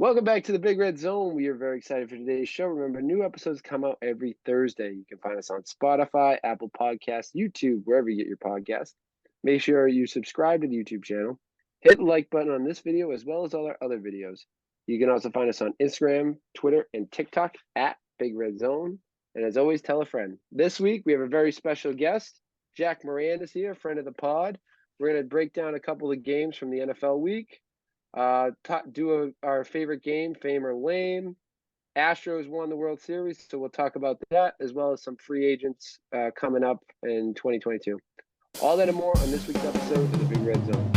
Welcome back to the Big Red Zone. We are very excited for today's show. Remember, new episodes come out every Thursday. You can find us on Spotify, Apple Podcasts, YouTube, wherever you get your podcast. Make sure you subscribe to the YouTube channel. Hit the like button on this video as well as all our other videos. You can also find us on Instagram, Twitter, and TikTok at Big Red Zone. And as always, tell a friend. This week, we have a very special guest. Jack Moran is here, friend of the pod. We're going to break down a couple of games from the NFL week. Our favorite game, fame or lame. Astros won the World Series, so we'll talk about that as well as some free agents coming up in 2022. All that and more on this week's episode of the Big Red Zone.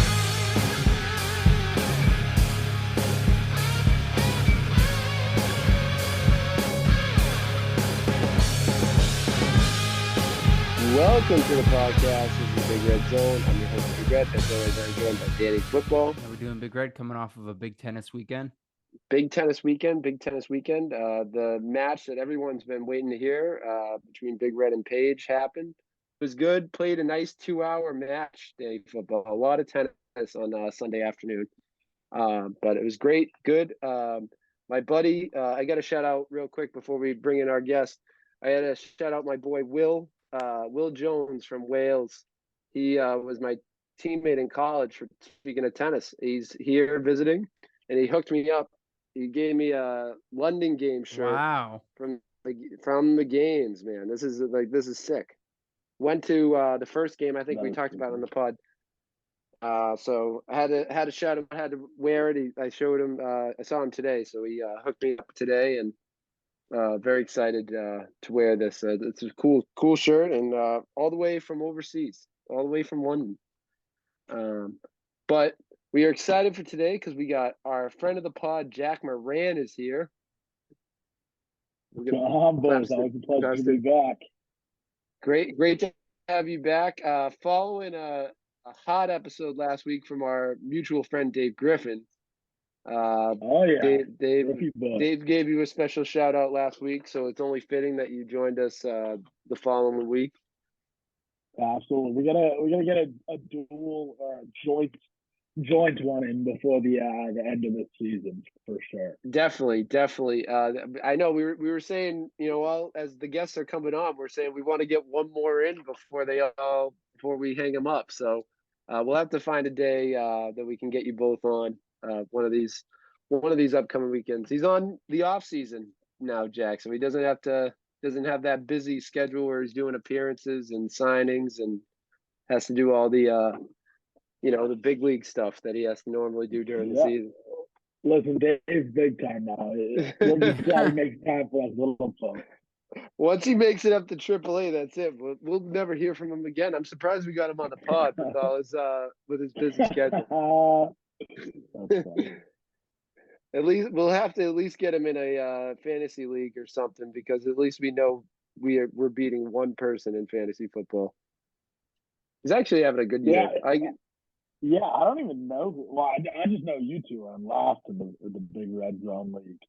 Welcome to the podcast. This is the Big Red Zone. I'm your host, Big Red. As always, I'm joined by Danny Football. How we doing, Big Red? Coming off of a big tennis weekend. Big tennis weekend. The match that everyone's been waiting to hear between Big Red and Paige happened. It was good. Played a nice 2-hour match day football. A lot of tennis on Sunday afternoon. But it was great. Good. My buddy, I got to shout out real quick before we bring in our guest. I had to shout out my boy, Will Jones from Wales. He was my teammate in college for speaking of tennis. He's here visiting, and he hooked me up. He gave me a London game shirt. Wow. From the games, man. This is sick. Went to the first game. I think we talked about it on the pod. So I had to shout him. I had to wear it. I showed him. I saw him today, so he hooked me up today, and very excited to wear this. It's a cool shirt, and all the way from overseas, all the way from London. But we are excited for today because we got our friend of the pod, Jack Moran, is here. Boys, always a pleasure to be back. Great to have you back. Following a hot episode last week from our mutual friend Dave Griffin. Dave gave you a special shout out last week, so it's only fitting that you joined us the following week. Absolutely, we gotta get a dual joint one in before the end of the season for sure. Definitely. I know we were saying, well, as the guests are coming on, we're saying we want to get one more in before we hang them up. So we'll have to find a day that we can get you both on one of these upcoming weekends. He's on the off season now, Jack, so he doesn't have that busy schedule where he's doing appearances and signings and has to do all the the big league stuff that he has to normally do during the season. Listen, Dave's big time now. He'll just gotta make time for us little folks. Once he makes it up to AAA, that's it. We'll never hear from him again. I'm surprised we got him on the pod with all his busy schedule. At least we'll have to get him in a fantasy league or something, because at least we know we're beating one person in fantasy football. He's actually having a good year. Yeah, I don't even know. Well, I just know you two are last in the Big Red Zone League.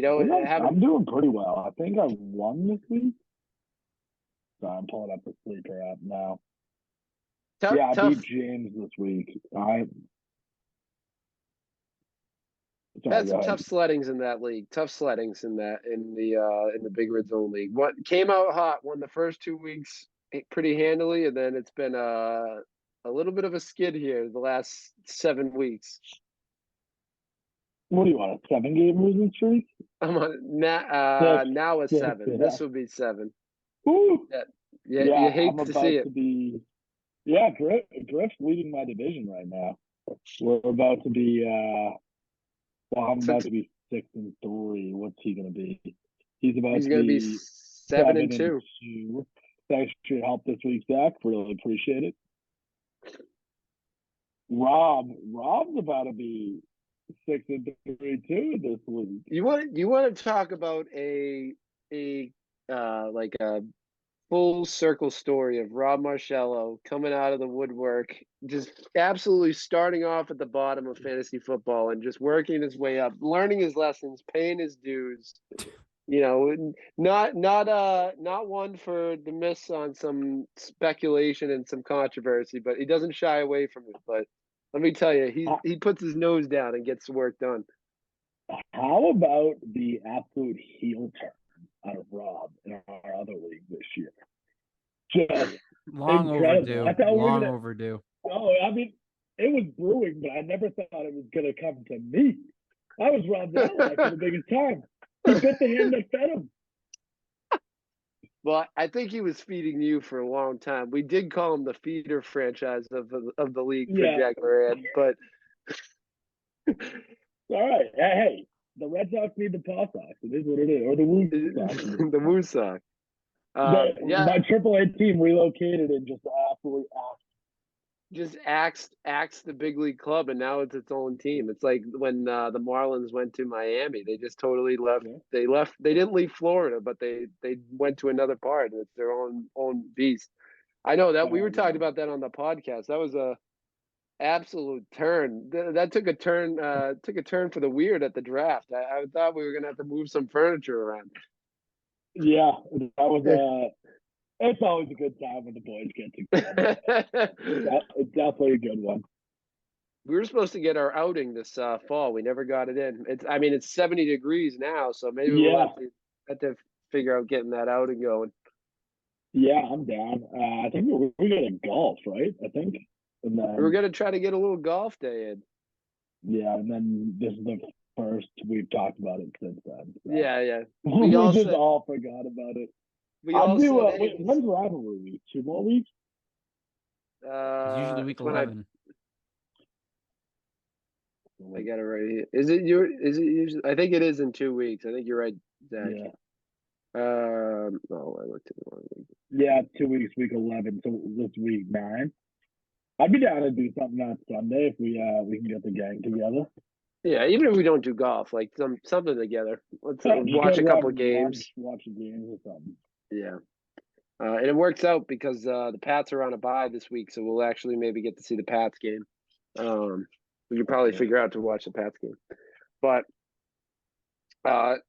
I'm doing pretty well. I think I won this week. So I'm pulling up the sleeper app now. I beat James this week. That's some tough sleddings in that league. In the Big Red Zone League. What came out hot, won the first 2 weeks pretty handily, and then it's been a little bit of a skid here the last 7 weeks. What do you want, a 7-game losing streak? I'm on now a 7. Yeah. This will be 7. Ooh. Yeah, you hate to see it. Griff's leading my division right now. We're about to be I'm about to be 6-3. What's he going to be? He's going to be 7-2. Thanks for your help this week, Zach. Really appreciate it. Rob's about to be 6-3 too this week. You want to talk about a full circle story of Rob Marcello coming out of the woodwork, just absolutely starting off at the bottom of fantasy football and just working his way up, learning his lessons, paying his dues. Not one for the miss on some speculation and some controversy, but he doesn't shy away from it. But let me tell you, he puts his nose down and gets the work done. How about the absolute heel turn out of Rob in our other league this year? Just long incredible. overdue. I thought long overdue. Oh, I mean, it was brewing, but I never thought it was going to come to me. I was Rob's ally for the biggest time. He bit the hand that fed him. Well, I think he was feeding you for a long time. We did call him the feeder franchise of the league for Jack Moran, but all right. Hey, the Red Sox need the Paw Sox. It is what it is, or the Woo Sox. The Woo Sox. My AAA team relocated and just axed the big league club, and now it's its own team. It's like when the Marlins went to Miami. They just totally left. Yeah. They didn't leave Florida, but they went to another part, and it's their own beast. I know that we were talking about that on the podcast. That was a absolute turn. That took a turn. Took a turn for the weird at the draft. I thought we were gonna have to move some furniture around. Yeah, that was it's always a good time when the boys get together. It's definitely a good one. We were supposed to get our outing this fall. We never got it in. It's 70 degrees now, so maybe we'll have to figure out getting that outing going. Yeah, I'm down. I think we're going to golf, right? I think. And then, we're going to try to get a little golf day in. Yeah, and then this is the first we've talked about it since then. So. Yeah. We all forgot about it. When's rivalry week? 2 more weeks? It's usually week 11. I got it right here. Is it usually? I think it is in 2 weeks. I think you're right, Zach. Yeah. No, I looked at the wrong week. Yeah, 2 weeks, week 11. So this week 9. I'd be down to do something on Sunday if we can get the gang together. Yeah, even if we don't do golf, like something together. Let's watch a couple of games. Watch a game or something. Yeah. And it works out because the Pats are on a bye this week, so we'll actually maybe get to see the Pats game. We could probably figure out to watch the Pats game. But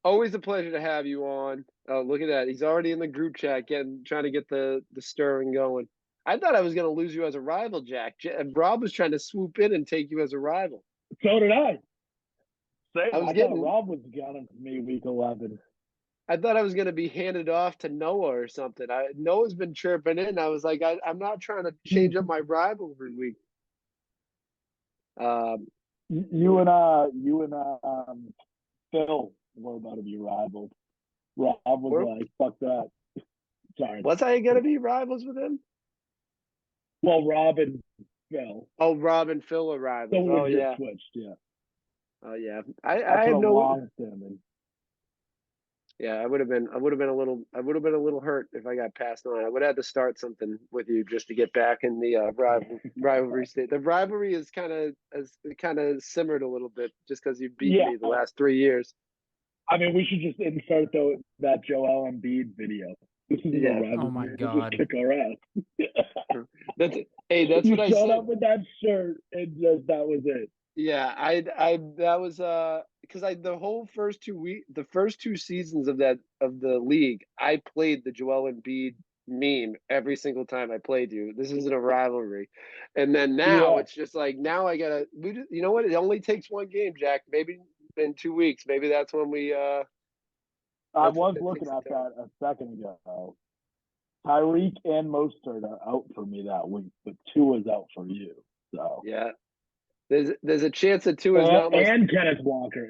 always a pleasure to have you on. Look at that. He's already in the group chat trying to get the stirring going. I thought I was going to lose you as a rival, Jack. Rob was trying to swoop in and take you as a rival. So did I. I thought Rob was gunning for me week 11. I thought I was going to be handed off to Noah or something. Noah's been chirping in. I was like, I'm not trying to change up my rivalry week. You and Phil were about to be rivals. Rob was like, "Fuck that." Sorry. Was I going to be rivals with him? Well, Rob and Phil. Oh, Rob and Phil are rivals. So yeah. Switched, yeah. Oh yeah. I have no. Yeah, I would have been a little hurt if I got passed on. I would have had to start something with you just to get back in the rivalry state. The rivalry is kind of simmered a little bit just because you beat me the last 3 years. I mean, we should just insert that Joel Embiid video. This is rivalry. Oh my God! Just kick our ass. That's you what I said. Showed up with that shirt and just that was it. Yeah, that was because the first 2 seasons of the league, I played the Joel Embiid meme every single time I played you. This isn't a rivalry, and then now it's just like now I gotta. You know what? It only takes 1 game, Jack. Maybe in 2 weeks. Maybe that's when we. I was looking at that a second ago. Tyreek and Mostert are out for me that week, but Tua is out for you. So yeah. There's a chance that Tua is not and Kenneth Walker.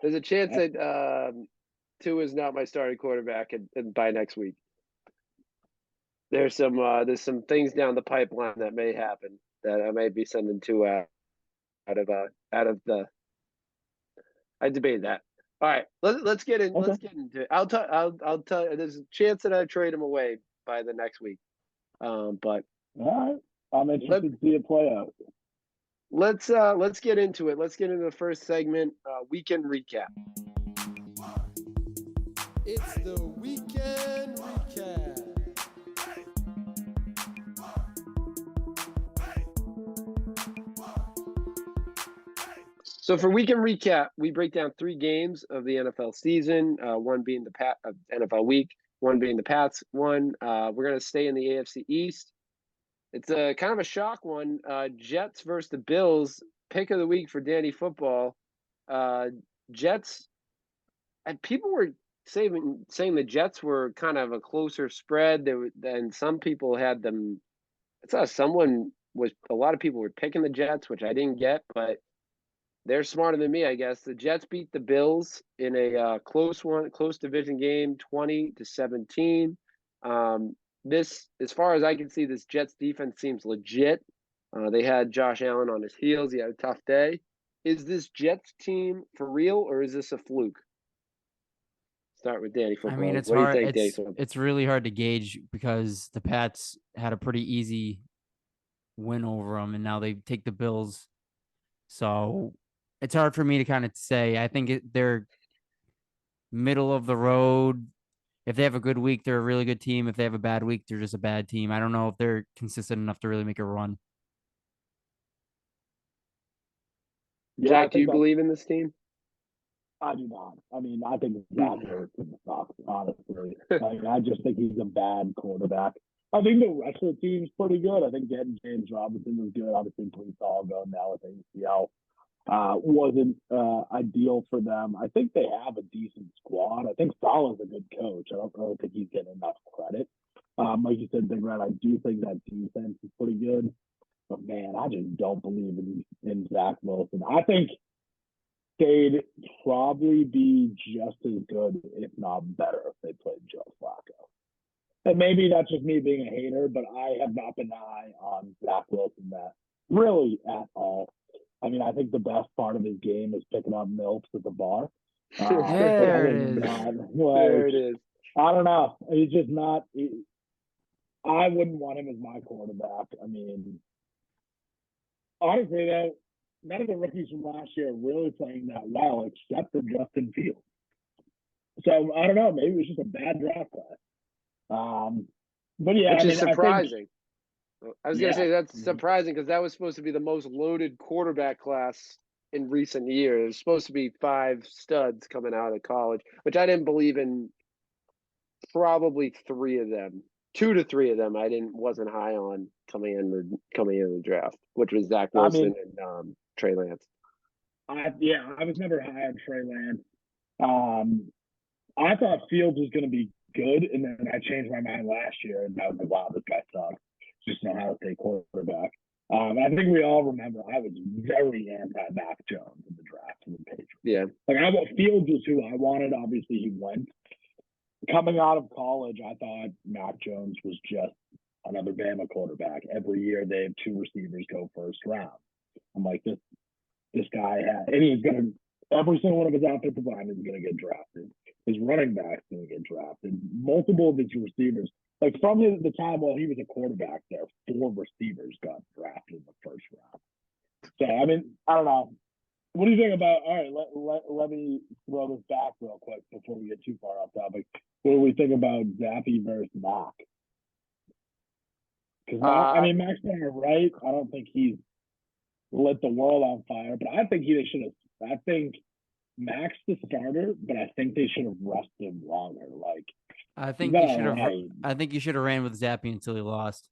There's a chance that Tua is not my starting quarterback and by next week. There's some things down the pipeline that may happen that I may be sending Tua out of the. I debated that. All right, let's get in. Okay. Let's get into it. I'll tell you. There's a chance that I trade him away by the next week. But all right. I'm interested to see it play out. Let's get into it. Let's get into the first segment, weekend recap. It's the weekend recap. So for weekend recap, we break down 3 games of the NFL season, one being the NFL week, one being the Pats one. We're going to stay in the AFC East. It's a kind of a shock one. Jets versus the Bills. Pick of the week for Danny Football. Jets, and people were saying the Jets were kind of a closer spread than some people had them. I saw a lot of people were picking the Jets, which I didn't get, but they're smarter than me, I guess. The Jets beat the Bills in a close division game, 20-17. This, as far as I can see, this Jets defense seems legit. They had Josh Allen on his heels. He had a tough day. Is this Jets team for real, or is this a fluke? Start with Danny Football. I mean, it's what hard. Do you think, Danny Football? It's really hard to gauge because the Pats had a pretty easy win over them, and now they take the Bills. So it's hard for me to kind of say. I think they're middle of the road. If they have a good week, they're a really good team. If they have a bad week, they're just a bad team. I don't know if they're consistent enough to really make a run. Jack, do you believe in this team? I do not. I mean, I think Zach hurts in the Sox, honestly. I just think he's a bad quarterback. I think the rest of the team's pretty good. I think getting James Robinson was good. Obviously, Brees Hall going now with ACL wasn't ideal for them. I think they have a decent squad. I think Salah's a good coach. I don't really think he's getting enough credit. Like you said, Big Red, I do think that defense is pretty good. But, man, I just don't believe in Zach Wilson. I think they'd probably be just as good, if not better, if they played Joe Flacco. And maybe that's just me being a hater, but I have not been high on Zach Wilson that really at all. I mean, I think the best part of his game is picking up milks at the bar. There it is. There it is. I don't know. He's just not. I wouldn't want him as my quarterback. I mean, honestly, though, none of the rookies from last year are really playing that well, except for Justin Fields. So I don't know. Maybe it was just a bad draft class. But yeah, which is surprising. I was going to say that's surprising because that was supposed to be the most loaded quarterback class in recent years. There's supposed to be 5 studs coming out of college, which I didn't believe in. Probably 3 of them, 2 to 3 of them, wasn't high on coming in the draft, which was Zach Wilson and Trey Lance. I was never high on Trey Lance. I thought Fields was going to be good, and then I changed my mind last year, and I was like, wow, this guy sucks. Just know how to play quarterback. I think we all remember I was very anti-Mac Jones in the draft for the Patriots. Yeah. Fields was who I wanted. Obviously, he went. Coming out of college, I thought Mac Jones was just another Bama quarterback. Every year they have 2 receivers go first round. I'm like, this guy and he's going to, every single one of his offensive linemen is going to get drafted. His running back's going to get drafted. Multiple of his receivers, like from the time while he was a quarterback there, 4 receivers got drafted in the first round. So, I mean, I don't know. What do you think about, all right, let me throw this back real quick before we get too far off topic. What do we think about Zappy versus Mac? Because, Mac's doing it right. I don't think he's lit the world on fire, but I think I think Mac's the starter, but I think they should have rested him longer. I think you should have ran with Zappy until he lost.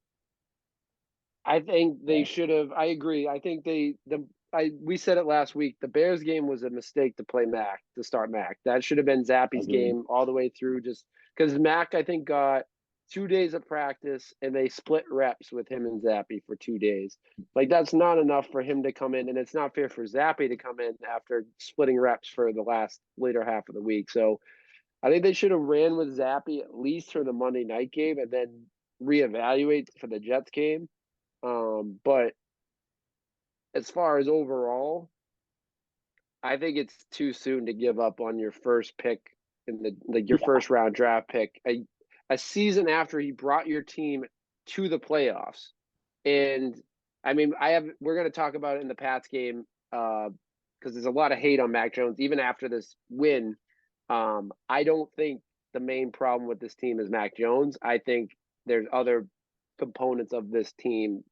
I think they should have. I agree. I think we said it last week. The Bears game was a mistake to start Mac. That should have been Zappy's game all the way through, just because Mac, I think, got 2 days of practice and they split reps with him and Zappy for 2 days. That's not enough for him to come in, and it's not fair for Zappy to come in after splitting reps for the later half of the week. So I think they should have ran with Zappy at least for the Monday night game and then reevaluate for the Jets game. But as far as overall, I think it's too soon to give up on your first pick in your first round draft pick a season after he brought your team to the playoffs. And I mean, we're going to talk about it in the Pats game because there's a lot of hate on Mac Jones even after this win. I don't think the main problem with this team is Mac Jones. I think there's other components of this team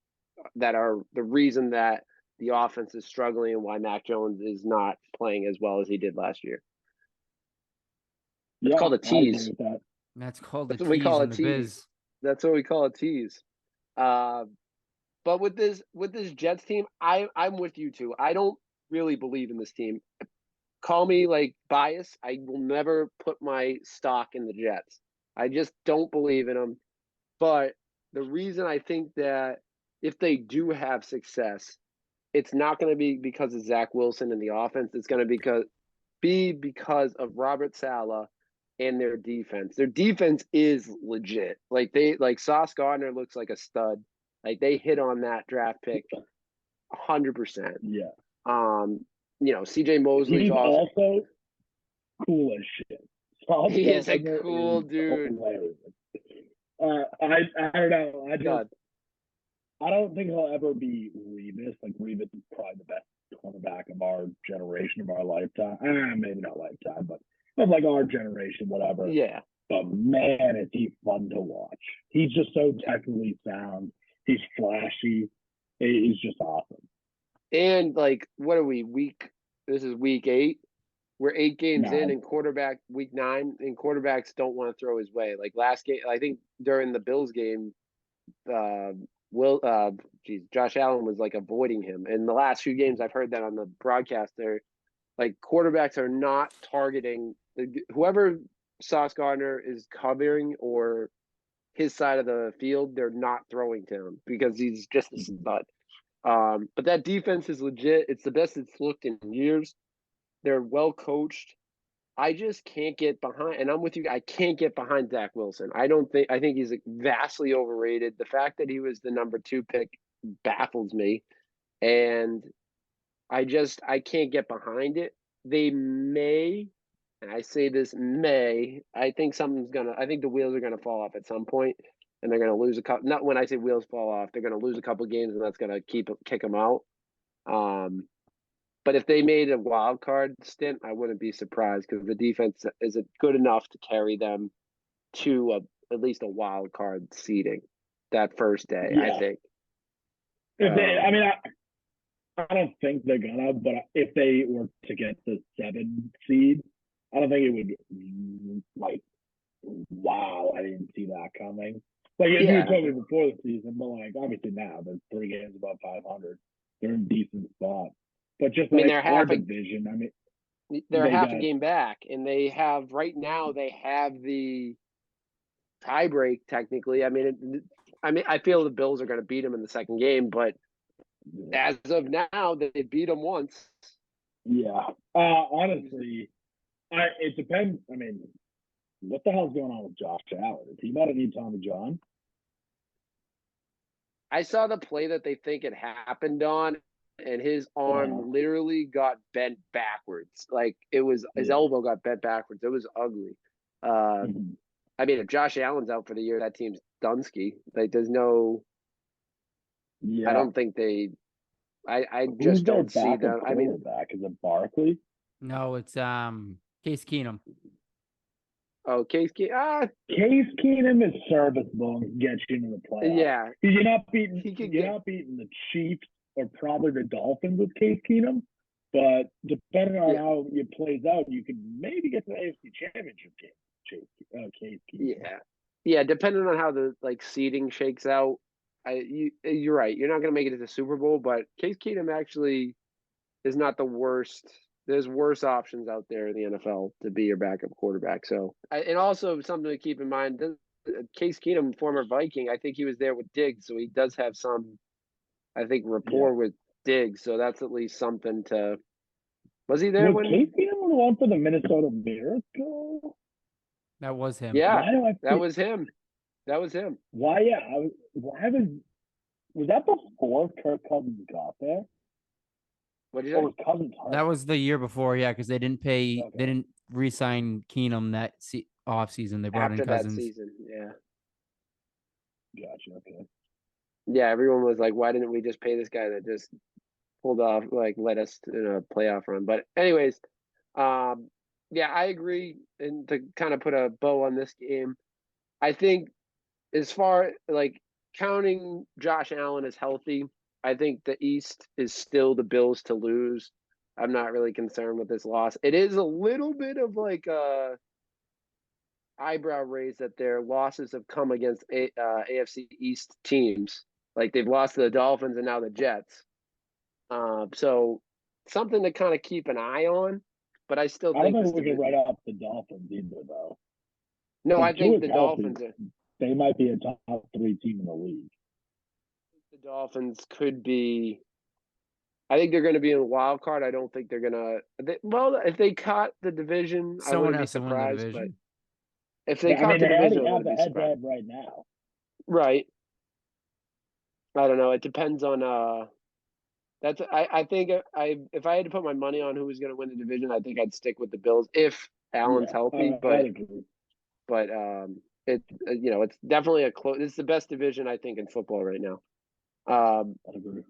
that are the reason that the offense is struggling and why Mac Jones is not playing as well as he did last year. It's called a tease. That's called a tease in the biz. That's what we call a tease. But with this Jets team, I'm with you too. I don't really believe in this team. call me like biased. I will never put my stock in the Jets. I just don't believe in them. But the reason I think that if they do have success, it's not going to be because of Zach Wilson and the offense. It's going to be because of Robert Saleh and their defense. Their defense is legit. Like Sauce Gardner looks like a stud. Like they hit on that draft pick 100%. Yeah. CJ Mosley's He's awesome. also cool as shit. He is a cool dude. I don't know. I don't think he'll ever be Revis. Like Revis is probably the best cornerback of our generation, of our lifetime. Maybe not lifetime, but of like our generation, whatever. Yeah. But man, is he fun to watch. He's just so technically sound. He's flashy. He's just awesome. And like, what are we? This is week 8. We're 8 games in, and week 9, and quarterbacks don't want to throw his way. Like last game, I think during the Bills game, Josh Allen was like avoiding him. And the last few games, I've heard that on the broadcast. They're like quarterbacks are not targeting whoever Sauce Gardner is covering or his side of the field. They're not throwing to him because he's just a stud. But that defense is legit. It's the best it's looked in years. They're well coached. I just can't get behind, and I'm with you. I can't get behind Zach Wilson. I think he's vastly overrated. The fact that he was the number 2 pick baffles me, and I can't get behind it. They may, and I say this may, I think the wheels are gonna fall off at some point, and they're gonna lose a couple. Not when I say wheels fall off, they're gonna lose a couple games, and that's gonna kick them out. But if they made a wild card stint, I wouldn't be surprised because the defense is good enough to carry them to at least a wild card seeding that first day. Yeah. I think. I don't think they're gonna, but if they were to get the 7 seed, I don't think it would like, wow, I didn't see that coming. Like if you told me before the season, but like obviously now they're 3 games above 500, they're in a decent spot. But just they're half division. They're half a game back, and they have the tie break technically. I feel the Bills are going to beat them in the second game, but as of now, they beat them once. Yeah. Honestly, it depends. What the hell's going on with Josh Allen? Is he about to need Tommy John? I saw the play that they think it happened on, and his arm literally got bent backwards. Like his elbow got bent backwards. It was ugly. If Josh Allen's out for the year, that team's Dunsky. Like there's no. Yeah. I don't think they. I just don't see them. Is it Barkley? No, it's Case Keenum. Oh, Case Keenum. Case Keenum is serviceable and gets you into the playoffs. Yeah, you're not beating the Chiefs or probably the Dolphins with Case Keenum, but depending on how it plays out, you could maybe get to the AFC Championship game. Case Keenum. Yeah. Depending on how the seeding shakes out, you're right. You're not going to make it to the Super Bowl, but Case Keenum actually is not the worst. There's worse options out there in the NFL to be your backup quarterback. So, and also something to keep in mind: Case Keenum, former Viking, I think he was there with Diggs, so he does have some, rapport with Diggs. So that's at least something to. Was he there when Case Keenum won for the Minnesota Miracle? That was him. Yeah, that was him. That was him. Why? Yeah. Was that before Kirk Cousins got there? What did you say? That was the year before, yeah, because they didn't pay. Okay. They didn't re-sign Keenum that off season. They brought in Cousins. That season, yeah. Gotcha. Okay. Yeah, everyone was like, "Why didn't we just pay this guy that just pulled off, led us in a playoff run?" But anyways, I agree. And to kind of put a bow on this game, I think as far counting Josh Allen as healthy, I think the East is still the Bills to lose. I'm not really concerned with this loss. It is a little bit of a eyebrow raise that their losses have come against AFC East teams. Like they've lost to the Dolphins and now the Jets. So something to kind of keep an eye on. but I still think this we can write up the Dolphins either, though. No, I think the Dolphins. They might be a top 3 team in the league. The Dolphins could be. I think they're going to be in a wild card. I don't think they're going to. Well, if they caught the division, I wouldn't be surprised. But if they caught the division, they have the head-to-head right now. Right. I don't know. It depends on. That's. I think if I had to put my money on who was going to win the division, I think I'd stick with the Bills if Allen's healthy. But it's definitely a close. It's the best division I think in football right now. I agree.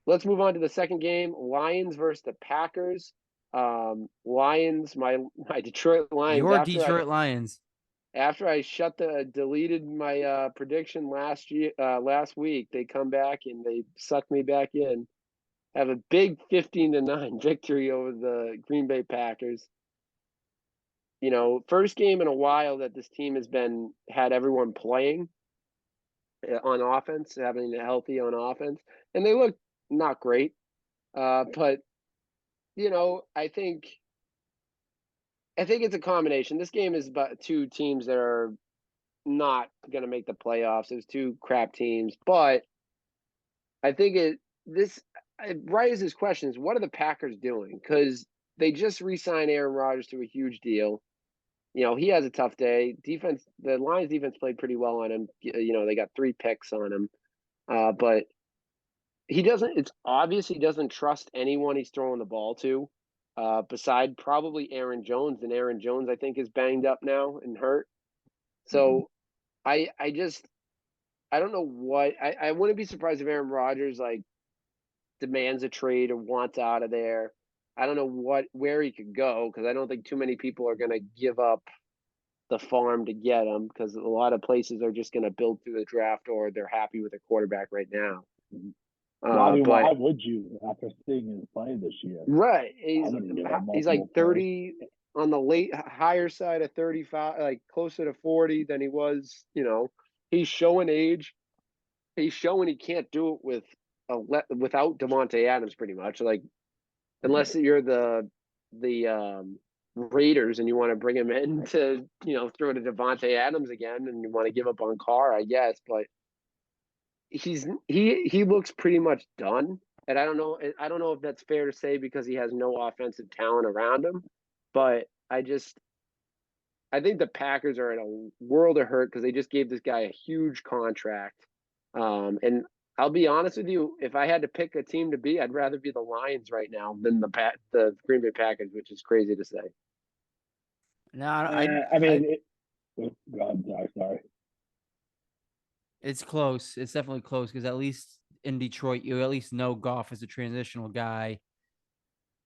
Let's move on to the second game. Lions versus the Packers. Lions, my Detroit Lions. Your Detroit Lions. After I deleted my prediction last week, they come back and they suck me back in. Have a big 15-9 victory over the Green Bay Packers. First game in a while that this team has had everyone playing on offense, having it healthy on offense, and they look not great. But I think it's a combination. This game is about two teams that are not going to make the playoffs. There's two crap teams, but I think it raises questions. What are the Packers doing? Because they just re-signed Aaron Rodgers to a huge deal. He has a tough day. The Lions defense played pretty well on him. They got 3 picks on him. But it's obvious he doesn't trust anyone he's throwing the ball to, beside probably Aaron Jones. And Aaron Jones, I think, is banged up now and hurt. So I don't know what I wouldn't be surprised if Aaron Rodgers demands a trade or wants out of there. I don't know where he could go, because I don't think too many people are going to give up the farm to get him, because a lot of places are just going to build through the draft, or they're happy with their quarterback right now. Why would you after seeing his play this year? Right. He's like 30 on the higher side of 35, like closer to 40 than he was. He's showing age. He's showing he can't do it without Devontae Adams, pretty much. Unless you're the Raiders and you want to bring him in to throw to Devontae Adams again, and you want to give up on Carr, I guess. But he looks pretty much done, and I don't know if that's fair to say because he has no offensive talent around him. But I think the Packers are in a world of hurt because they just gave this guy a huge contract, and I'll be honest with you, if I had to pick a team to be, I'd rather be the Lions right now than the Green Bay Packers, which is crazy to say. No, sorry. It's close. It's definitely close because at least in Detroit, you at least know Goff is a transitional guy.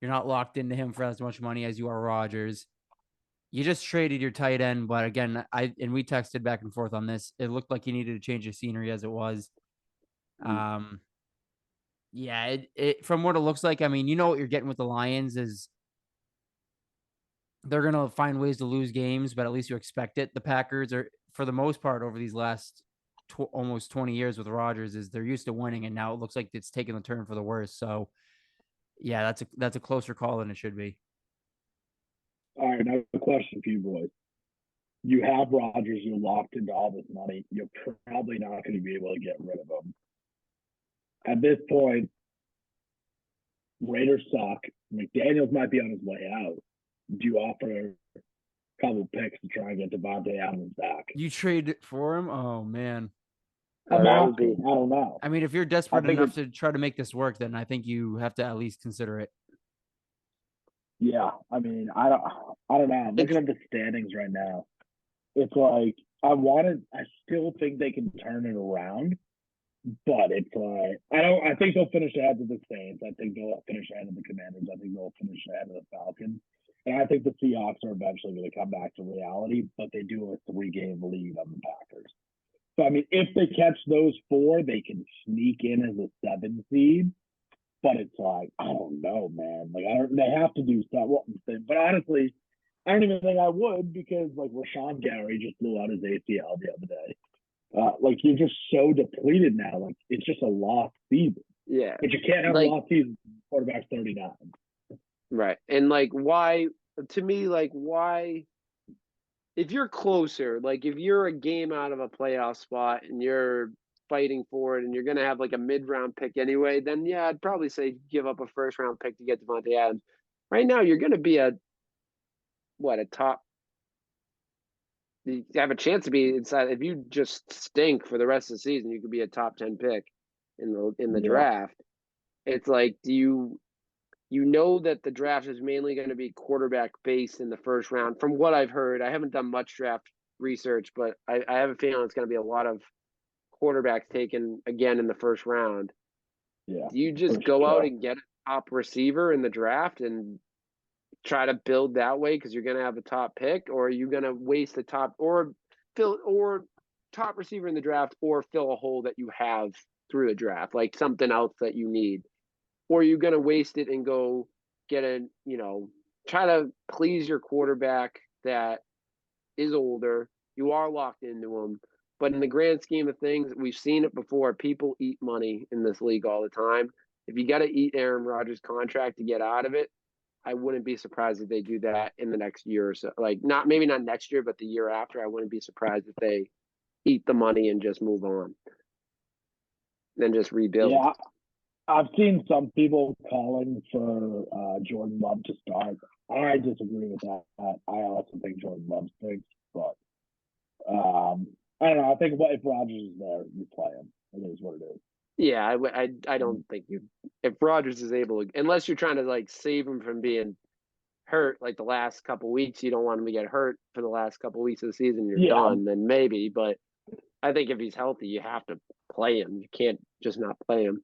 You're not locked into him for as much money as you are Rodgers. You just traded your tight end, but again, we texted back and forth on this. It looked like you needed to change the scenery as it was. Yeah, it from what it looks like, what you're getting with the Lions is they're going to find ways to lose games, but at least you expect it. The Packers are, for the most part, over these last almost 20 years with Rodgers, is they're used to winning, and now it looks like it's taken the turn for the worse. So, yeah, that's a closer call than it should be. All right, now a question for you boys. You have Rodgers, you're locked into all this money. You're probably not going to be able to get rid of him. At this point, Raiders suck. McDaniels might be on his way out. Do you offer a couple picks to try and get Devontae Adams back? You trade for him? Oh, man. I'm asking. I don't know. If you're desperate enough to try to make this work, then I think you have to at least consider it. Yeah, I don't know. Looking at the standings right now, it's like I still think they can turn it around, but it's like I think they'll finish ahead of the Saints. I think they'll finish ahead of the Commanders. I think they'll finish ahead of the Falcons. And I think the Seahawks are eventually going to come back to reality, but they do have a 3-game lead on the Packers. So, if they catch those 4, they can sneak in as a 7 seed. But it's like, I don't know, man. They have to do something. But honestly, I don't even think I would, because Rashawn Gary just blew out his ACL the other day. You're just so depleted now. It's just a lost season. Yeah. But you can't have a lost season. Quarterback's 39. Right. And like, why, to me, like, why, if you're closer, like, if you're a game out of a playoff spot and you're fighting for it and you're going to have like a mid-round pick anyway, then yeah, I'd probably say give up a first-round pick to get Devontae Adams. Right now, you're going to be a top, you have a chance to be inside. If you just stink for the rest of the season, you could be a top 10 pick in the Yeah. draft. It's like, you know that the draft is mainly going to be quarterback based in the first round. From what I've heard, I haven't done much draft research, but I have a feeling it's going to be a lot of quarterbacks taken again in the first round. Yeah. Do you just go out and get a top receiver in the draft and try to build that way because you're going to have a top pick, or are you going to waste the top or top receiver in the draft or fill a hole that you have through the draft, like something else that you need? Or are you going to waste it and go get try to please your quarterback that is older? You are locked into him. But in the grand scheme of things, we've seen it before. People eat money in this league all the time. If you got to eat Aaron Rodgers' contract to get out of it, I wouldn't be surprised if they do that in the next year or so. Like, maybe not next year, but the year after. I wouldn't be surprised if they eat the money and just move on, then just rebuild. Yeah, I've seen some people calling for Jordan Love to start. I disagree with that. I also think Jordan Love stinks, but I don't know. I think if Rodgers is there, you play him. It is what it is. Yeah, I don't think if Rodgers is able to, unless you're trying to like save him from being hurt like the last couple weeks, you don't want him to get hurt for the last couple weeks of the season, you're done, then maybe. But I think if he's healthy, you have to play him. You can't just not play him.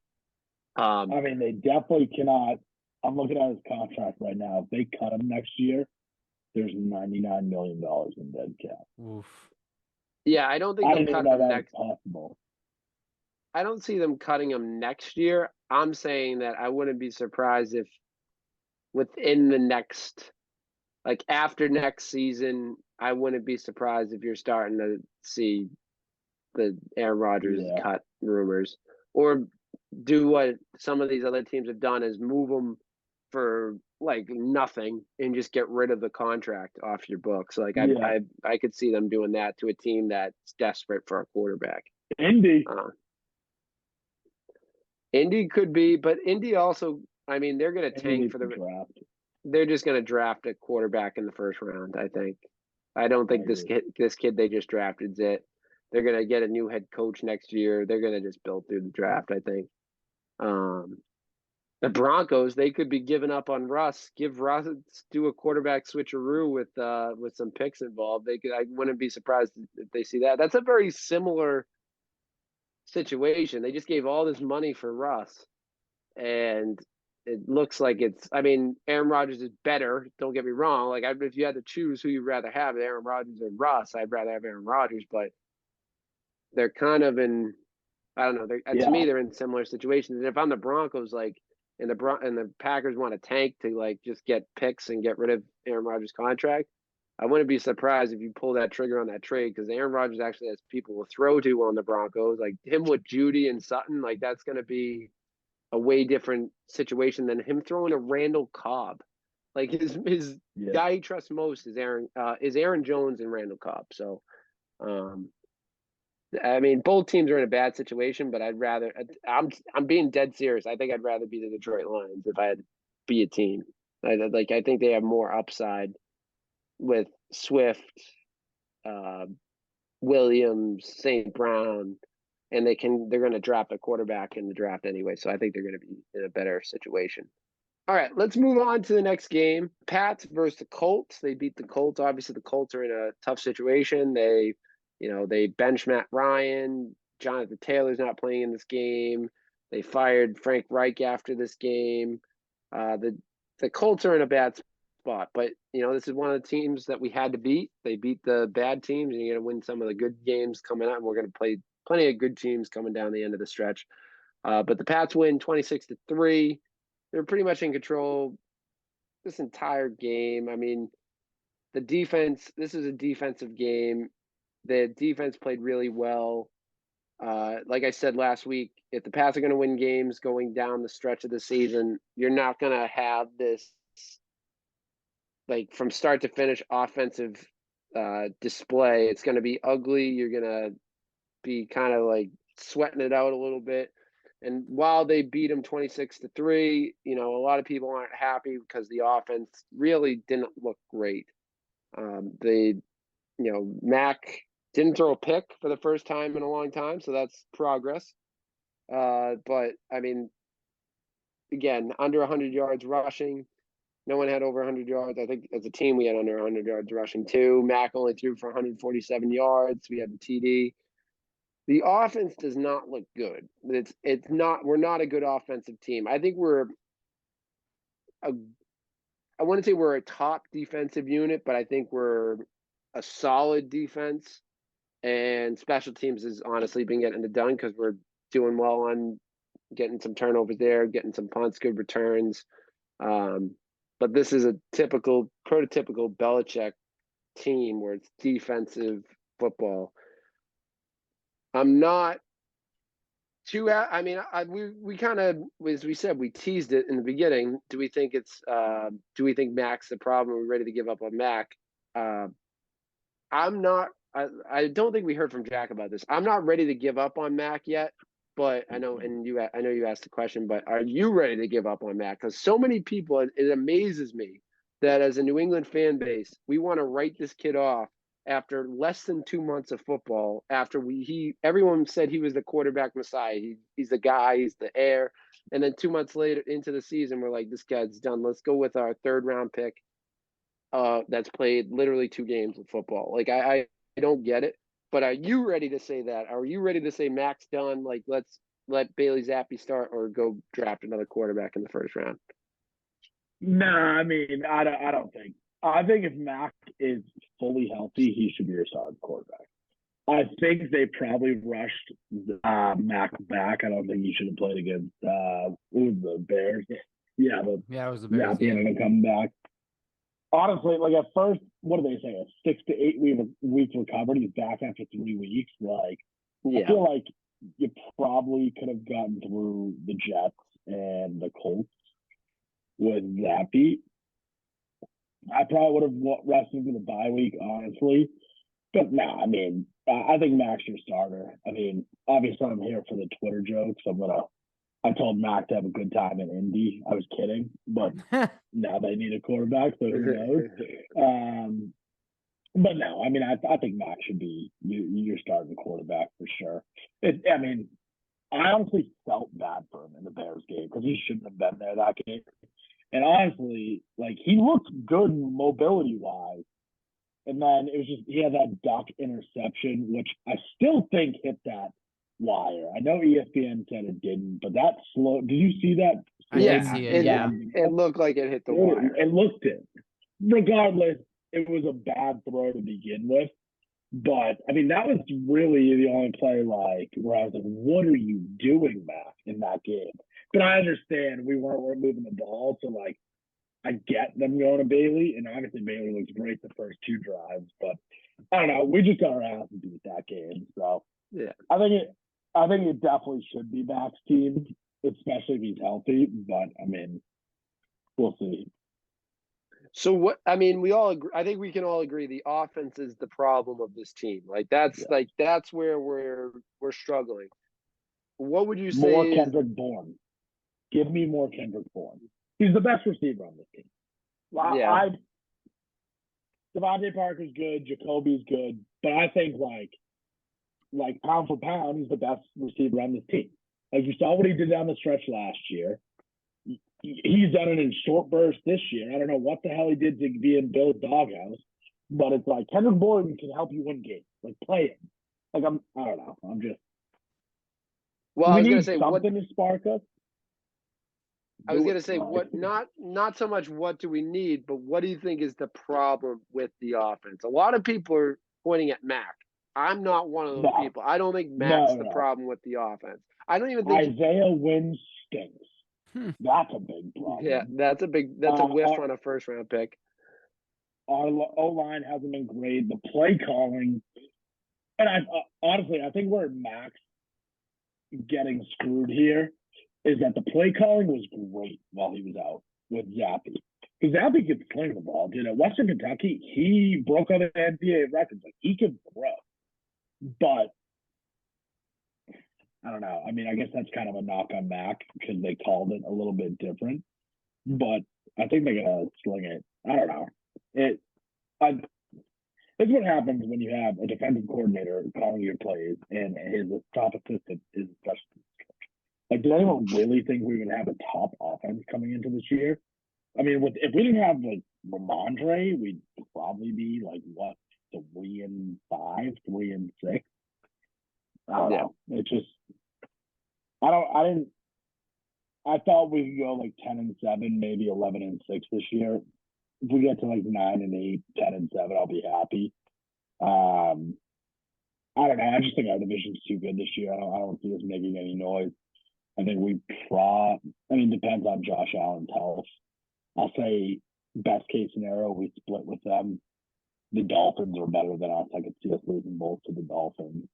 I mean, they definitely cannot. I'm looking at his contract right now. If they cut him next year, there's $99 million in dead cap. Oof. Yeah, I don't think they'll cut him next. Possible. I don't see them cutting him next year. I'm saying that I wouldn't be surprised if within the next, like after next season, I wouldn't be surprised if you're starting to see the Aaron Rodgers cut rumors, or do what some of these other teams have done is move them for like nothing and just get rid of the contract off your books. Like I could see them doing that to a team that's desperate for a quarterback. Indy could be, but Indy also, I mean, they're going to tank for the draft. They're just going to draft a quarterback in the first round, I think. I don't think this kid they just drafted is it. They're going to get a new head coach next year. They're going to just build through the draft, I think. The Broncos, they could be giving up on Russ. Give Russ, do a quarterback switcheroo with some picks involved. I wouldn't be surprised if they see that. That's a very similar situation. They just gave all this money for Russ, and it looks like Aaron Rodgers is better. Don't get me wrong. Like, if you had to choose who you'd rather have, Aaron Rodgers or Russ, I'd rather have Aaron Rodgers. But they're kind of in, I don't know. To me, they're in similar situations. And if I'm the Broncos, like, and the Packers want to tank to like just get picks and get rid of Aaron Rodgers' contract, I wouldn't be surprised if you pull that trigger on that trade, because Aaron Rodgers actually has people to throw to on the Broncos, like him with Judy and Sutton. Like, that's going to be a way different situation than him throwing a Randall Cobb. Like, his guy he trusts most is Aaron Jones and Randall Cobb. So, I mean, both teams are in a bad situation, but I'm being dead serious. I think I'd rather be the Detroit Lions if I had to be a team. I think they have more upside with Swift, Williams, St. Brown, and they're going to draft a quarterback in the draft anyway. So I think they're going to be in a better situation. All right, let's move on to the next game. Pats versus the Colts. They beat the Colts. Obviously, the Colts are in a tough situation. They bench Matt Ryan. Jonathan Taylor's not playing in this game. They fired Frank Reich after this game. The Colts are in a bad spot, but this is one of the teams that we had to beat. They beat the bad teams, and you're going to win some of the good games coming up. And we're going to play plenty of good teams coming down the end of the stretch. But the Pats win 26-3. They're pretty much in control this entire game. I mean, the defense, this is a defensive game. The defense played really well. Like I said last week, if the Pats are going to win games going down the stretch of the season, you're not going to have this like from start to finish offensive display. It's going to be ugly. You're going to be kind of like sweating it out a little bit. And while they beat them 26-3, a lot of people aren't happy because the offense really didn't look great. Mac didn't throw a pick for the first time in a long time, so that's progress. But I mean, again, under 100 yards rushing. No one had over 100 yards. I think as a team, we had under 100 yards rushing too. Mac only threw for 147 yards. We had the TD. The offense does not look good. It's not. We're not a good offensive team. I think I wouldn't say we're a top defensive unit, but I think we're a solid defense. And special teams has honestly been getting it done because we're doing well on getting some turnovers there, getting some punts, good returns. But this is a prototypical Belichick team where it's defensive football. I'm not too. I mean, we kind of, as we said, we teased it in the beginning. Do we think Mac's the problem? Are we ready to give up on Mac? I'm not. I don't think we heard from Jack about this. I'm not ready to give up on Mac yet. But I know you asked the question, but are you ready to give up on Mac? Because so many people, it amazes me that as a New England fan base, we want to write this kid off after less than 2 months of football. After everyone said he was the quarterback messiah. He's the guy, he's the heir. And then 2 months later into the season, we're like, this guy's done. Let's go with our 3rd round pick. That's played literally 2 games of football. Like I don't get it. But are you ready to say that? Are you ready to say Mac's done? Like, let's let Bailey Zappi start or go draft another quarterback in the 1st round? No, I mean, I don't think. I think if Mac is fully healthy, he should be your starting quarterback. I think they probably rushed Mac back. I don't think he should have played against the Bears. Yeah, it was the Bears. Yeah, ended up coming back. Honestly, like at first, what do they say? A 6 to 8 weeks recovery. He's back after 3 weeks. Like, yeah. I feel like you probably could have gotten through the Jets and the Colts with Zappi. I probably would have rested for the bye week, honestly. But no, I mean, I think Mac's your starter. I mean, obviously, I'm here for the Twitter jokes. I told Mac to have a good time in Indy. I was kidding, but now they need a quarterback, so who knows? But no, I mean, I think Mac should be your starting quarterback for sure. I mean, I honestly felt bad for him in the Bears game because he shouldn't have been there that game. And honestly, like, he looked good mobility-wise. And then it was just, he had that duck interception, which I still think hit that wire. I know ESPN said it didn't, but that slow. Did you see that? It looked like it hit the wire. It looked it. Regardless, it was a bad throw to begin with. But I mean, that was really the only play like where I was like, "What are you doing, Matt, in that game?" But I understand we weren't moving the ball, so like, I get them going to Bailey, and obviously Bailey looks great the first 2 drives. But I don't know, we just got our ass beat that game. So yeah, I think it definitely should be Mac's team, especially if he's healthy. But I mean, we'll see. So what? I mean, we all agree. I think we can all agree the offense is the problem of this team. Like that's where we're struggling. What would you say? More Kendrick Bourne. Give me more Kendrick Bourne. He's the best receiver on this team. Yeah. Devontae Parker's good. Jacoby's good. But I think like pound for pound, he's the best receiver on this team. Like, you saw what he did down the stretch last year. He's done it in short bursts this year. I don't know what the hell he did to be in Bill's doghouse, but it's like Kendrick Bourne can help you win games. Like, play him. Like, I don't know. I'm just. Well, I was going to say something to spark us. I was going to say not so much what do we need, but what do you think is the problem with the offense? A lot of people are pointing at Mac. I'm not one of those people. I don't think Mac's the problem with the offense. I don't even think Isaiah Wynn stinks. That's a big problem. Yeah, that's a whiff on a 1st round pick. Our O-line hasn't been great. The play calling, and honestly, I think where Mac's getting screwed here is that the play calling was great while he was out with Zappi. because now he can sling the ball. Dude, at Western Kentucky, he broke other NBA records. Like, he can throw. But I don't know. I mean, I guess that's kind of a knock on Mac because they called it a little bit different. But I think they're gonna sling it. I don't know. This is what happens when you have a defensive coordinator calling your plays and his top assistant is special. Like, does anyone really think we're gonna have a top offense coming into this year? I mean, if we didn't have like Ramondre, we'd probably be like what 3-5, 3-6. I don't know. It just I thought we could go like 10-7, maybe 11-6 this year. If we get to like 9-8, 10-7, I'll be happy. I don't know. I just think our division's too good this year. I don't see us making any noise. I think depends on Josh Allen's health. I'll say best case scenario, we split with them. The Dolphins are better than us. I could see us losing both to the Dolphins.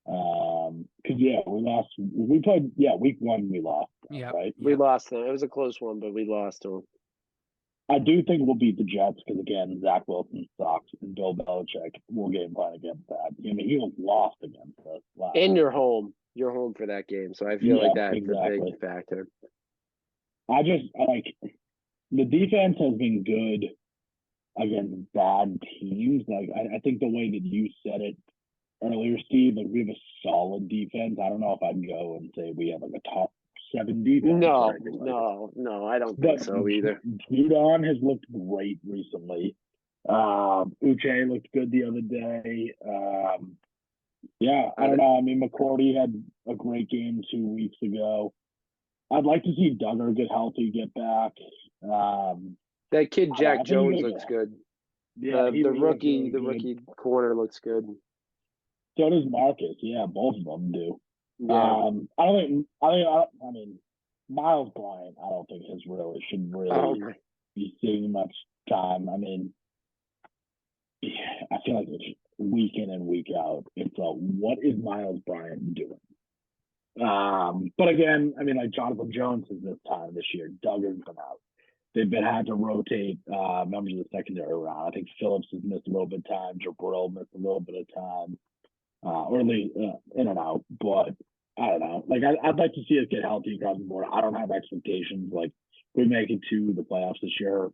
Because we lost. We played. Week 1 we lost. Yeah, right. We lost them. It was a close one, but we lost to them. I do think we'll beat the Jets because again, Zach Wilson sucks, and Bill Belichick will game plan against that. I mean, he was lost against us. And you're home. You're home for that game, so I feel like that's a big factor. I just like the defense has been good against bad teams. Like I think the way that you said it earlier, Steve, like we have a solid defense. I don't know if I'd go and say we have like a top 7 defense. No, I don't think so either. Judon has looked great recently. Uche looked good the other day. I don't know. I mean, McCourty had a great game 2 weeks ago. I'd like to see Duggar get healthy, get back. That kid Jack Jones looks good. Yeah, the rookie corner looks good. So does Marcus. Yeah, both of them do. Yeah. I mean, Miles Bryant, I don't think should really be seeing much time. I mean, I feel like it's week in and week out. It's what is Miles Bryant doing? But again, I mean, like Jonathan Jones is this time this year. Duggar's been out. They've had to rotate members of the secondary around. I think Phillips has missed a little bit of time. Jabril missed a little bit of time. Or at least in and out. But I don't know. Like, I'd like to see us get healthy across the board. I don't have expectations. Like, we make it to the playoffs this year,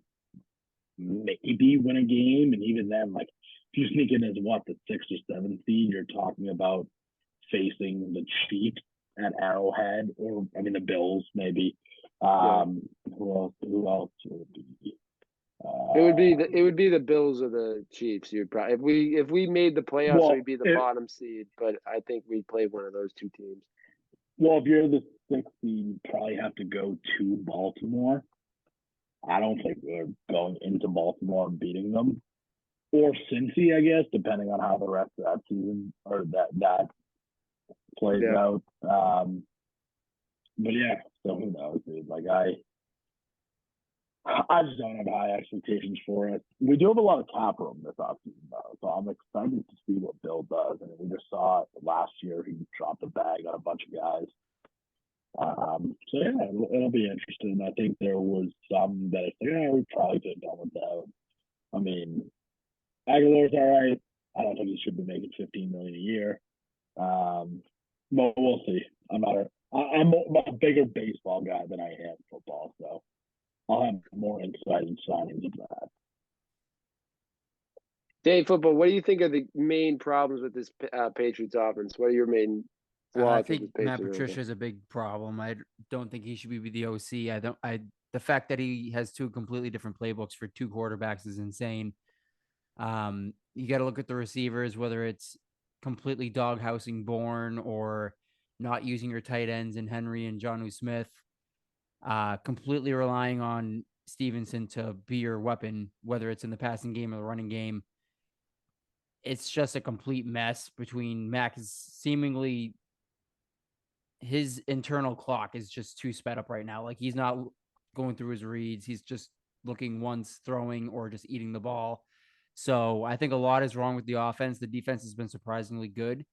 maybe win a game. And even then, like, if you sneak in as the 6th or 7th seed, you're talking about facing the Chiefs at Arrowhead, or I mean the Bills maybe. Who else would it be? It would be the Bills or the Chiefs. You'd probably if we made the playoffs, we'd be the bottom seed. But I think we'd play one of those 2 teams. Well, if you're the 6th seed, you probably have to go to Baltimore. I don't think we're going into Baltimore and beating them, or Cincy, I guess, depending on how the rest of that season or that plays out. But yeah, so who knows, dude? Like I just don't have high expectations for it. We do have a lot of cap room this offseason, though, so I'm excited to see what Bill does. I mean, we just saw it last year. He dropped a bag on a bunch of guys. So yeah, it'll be interesting. I think there was some that we probably could have done without. I mean, Aguilar's all right. I don't think he should be making $15 million a year. But we'll see. I'm a bigger baseball guy than I am football, so I'll have more insight and signings of that. Dave, football, what do you think are the main problems with this Patriots offense? What are your main flaws? I think Matt Patricia is a big problem. I don't think he should be the OC. The fact that he has 2 completely different playbooks for 2 quarterbacks is insane. You got to look at the receivers, whether it's completely doghousing Bourne or not using your tight ends in Henry and Jonnu Smith, completely relying on Stevenson to be your weapon, whether it's in the passing game or the running game. It's just a complete mess between Mac. Seemingly his internal clock is just too sped up right now. Like, he's not going through his reads. He's just looking once, throwing, or just eating the ball. So I think a lot is wrong with the offense. The defense has been surprisingly good,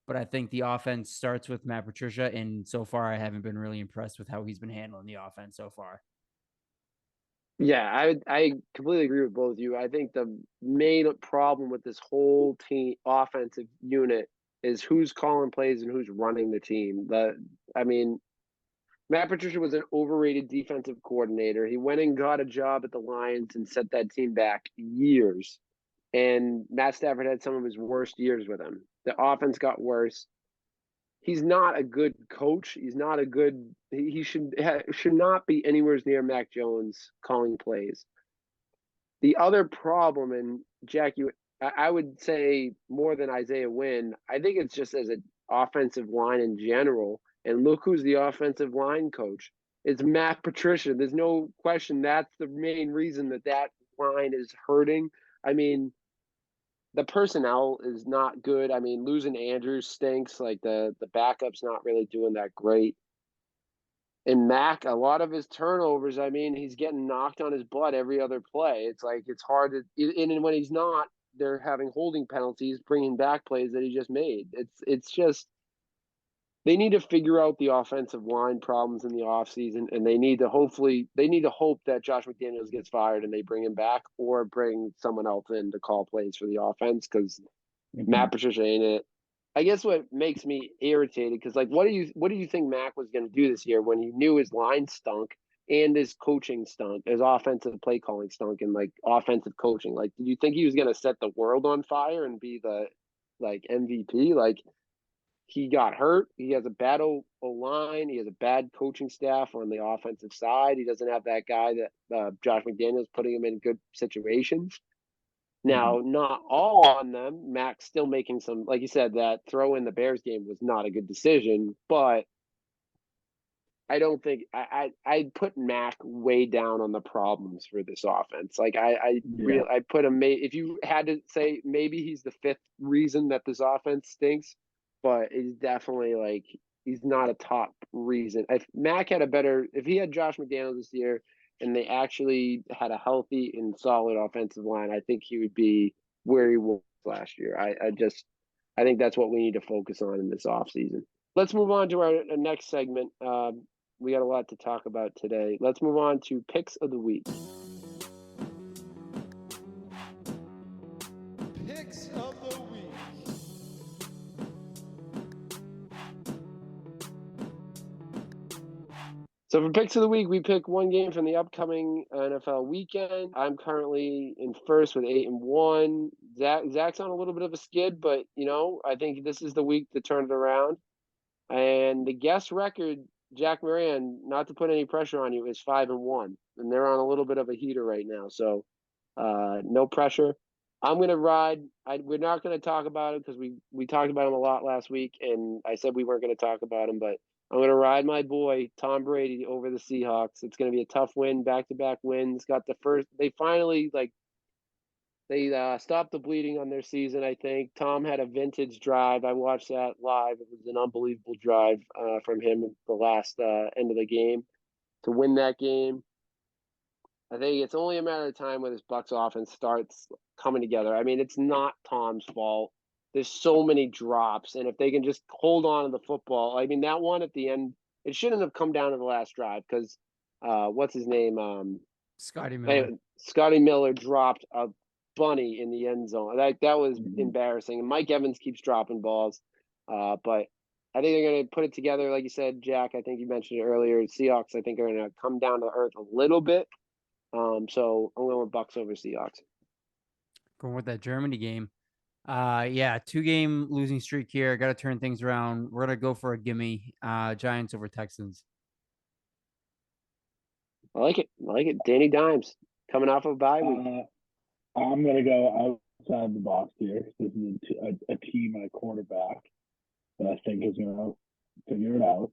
but I think the offense starts with Matt Patricia, and so far I haven't been really impressed with how he's been handling the offense so far. Yeah, I completely agree with both of you. I think the main problem with this whole team offensive unit is who's calling plays and who's running the team. I mean, Matt Patricia was an overrated defensive coordinator. He went and got a job at the Lions and set that team back years. And Matt Stafford had some of his worst years with him. The offense got worse. He's not a good coach. He's not a good. He should not be anywhere near Mac Jones calling plays. The other problem, and Jack, I would say more than Isaiah Wynn. I think it's just as an offensive line in general. And look who's the offensive line coach. It's Matt Patricia. There's no question that's the main reason that line is hurting. I mean, the personnel is not good. I mean, losing Andrews stinks. Like the backup's not really doing that great. And Mac, a lot of his turnovers, I mean, he's getting knocked on his butt every other play. It's like it's hard to, and when he's not, they're having holding penalties, bringing back plays that he just made. It's just they need to figure out the offensive line problems in the offseason, and they need to hope that Josh McDaniels gets fired and they bring him back or bring someone else in to call plays for the offense because Matt Patricia ain't it. I guess what makes me irritated because what do you think Mac was going to do this year when he knew his line stunk and his coaching stunk, his offensive play calling stunk, and offensive coaching? Like, did you think he was going to set the world on fire and be the MVP? Like, he got hurt. He has a bad O-line. He has a bad coaching staff on the offensive side. He doesn't have that guy that Josh McDaniels putting him in good situations. Now, not all on them. Mac's still making some, like you said, that throw in the Bears game was not a good decision, but I don't think I put Mac way down on the problems for this offense. Like I put him. If you had to say, maybe he's the fifth reason that this offense stinks, but he's definitely he's not a top reason. If Mac had if he had Josh McDaniels this year and they actually had a healthy and solid offensive line, I think he would be where he was last year. I think that's what we need to focus on in this offseason. Let's move on to our next segment. We got a lot to talk about today. Let's move on to picks of the week. Picks of the week. So for picks of the week, we pick one game from the upcoming NFL weekend. I'm currently in first with 8-1. Zach's on a little bit of a skid, but I think this is the week to turn it around. And the guest record, Jack Moran, not to put any pressure on you, is 5-1, and they're on a little bit of a heater right now. So, no pressure. I'm gonna ride. We're not gonna talk about it because we talked about him a lot last week, and I said we weren't gonna talk about him, but I'm gonna ride my boy Tom Brady over the Seahawks. It's gonna be a tough win, back-to-back wins. Got the first. They finally They stopped the bleeding on their season, I think. Tom had a vintage drive. I watched that live. It was an unbelievable drive from him at the last end of the game to win that game. I think it's only a matter of time when this Bucs offense starts coming together. I mean, it's not Tom's fault. There's so many drops, and if they can just hold on to the football, I mean, that one at the end, it shouldn't have come down to the last drive because what's his name? Scotty Miller. Scotty Miller dropped a bunny in the end zone. That was embarrassing. And Mike Evans keeps dropping balls, but I think they're going to put it together, like you said, Jack. I think you mentioned it earlier. Seahawks, I think, are going to come down to earth a little bit. So I'm going with Bucs over Seahawks. Going with that Germany game. 2-game losing streak here. Got to turn things around. We're going to go for a gimme. Giants over Texans. I like it. Danny Dimes coming off of a bye week. I'm going to go outside the box here. This is a team and a quarterback that I think is going to figure it out.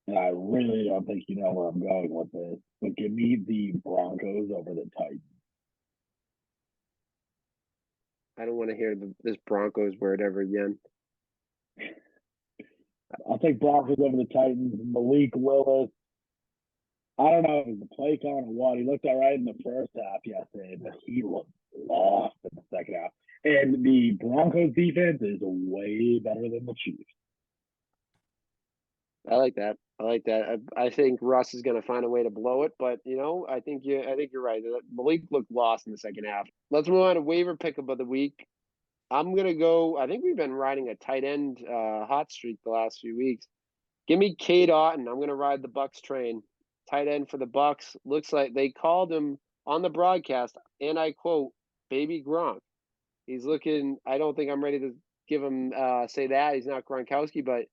And I really don't think you know where I'm going with this. But give me the Broncos over the Titans. I don't want to hear this Broncos word ever again. I'll take Broncos over the Titans. Malik Willis. I don't know if it was the play calling or what. He looked all right in the first half yesterday, but he looked lost in the second half. And the Broncos defense is way better than the Chiefs. I like that. I think Russ is going to find a way to blow it, but I think you're right. Malik looked lost in the second half. Let's move on to waiver pickup of the week. I'm gonna go. I think we've been riding a tight end hot streak the last few weeks. Give me Cade Otton. I'm gonna ride the Bucks train. Tight end for the Bucks. Looks like they called him on the broadcast, and I quote, "Baby Gronk." He's looking. I don't think I'm ready to give him say that he's not Gronkowski, but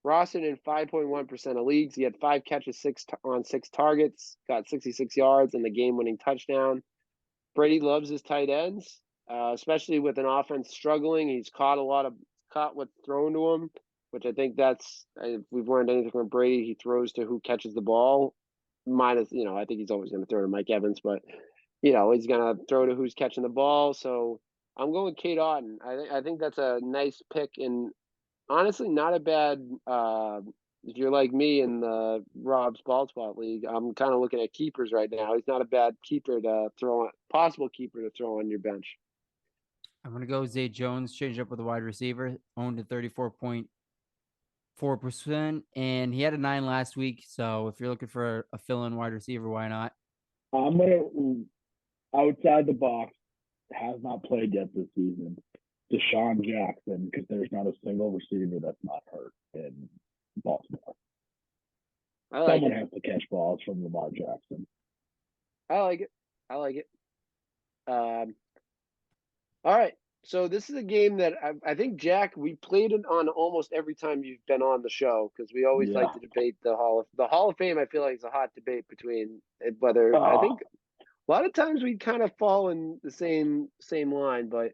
rostered in 5.1% of leagues. He had 5 catches, on 6 targets, got 66 yards and the game-winning touchdown. Brady loves his tight ends, especially with an offense struggling. He's caught what's thrown to him, which I think if we've learned anything from Brady, he throws to who catches the ball. Minus, I think he's always going to throw to Mike Evans, but he's going to throw to who's catching the ball. So I'm going with Cade Otton. I think that's a nice pick, and honestly, not a bad. If you're like me in the Rob's Bald Spot League, I'm kind of looking at keepers right now. He's not a bad keeper to throw on, possible keeper to throw on your bench. I'm going to go Zay Jones, change up with a wide receiver, owned at 34.4%. And he had a 9 last week. So if you're looking for a fill in wide receiver, why not? I'm going to, outside the box, has not played yet this season. Deshaun Jackson, because there's not a single receiver that's not hurt in Baltimore. Someone has to catch balls from Lamar Jackson. I like it. All right. So this is a game that I think, Jack, we played it on almost every time you've been on the show, because we always like to debate the Hall of Fame. I feel like it's a hot debate between whether I think a lot of times we kind of fall in the same line, but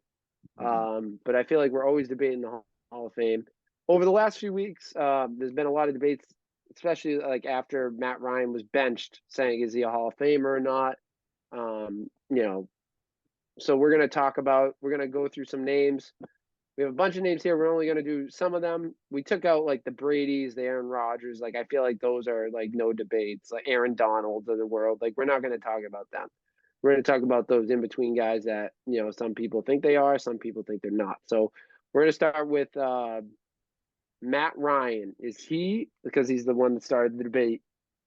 I feel like we're always debating the Hall of Fame. Over the last few weeks, there's been a lot of debates, especially like after Matt Ryan was benched, saying is he a Hall of Famer or not? So we're going to go through some names. We have a bunch of names here. We're only going to do some of them. We took out like the Bradys, the Aaron Rodgers. Like, I feel like those are like no debates, like Aaron Donald of the world. Like, we're not going to talk about them. We're going to talk about those in between guys that, some people think they are, some people think they're not. So we're going to start with Matt Ryan. Is he, because he's the one that started the debate,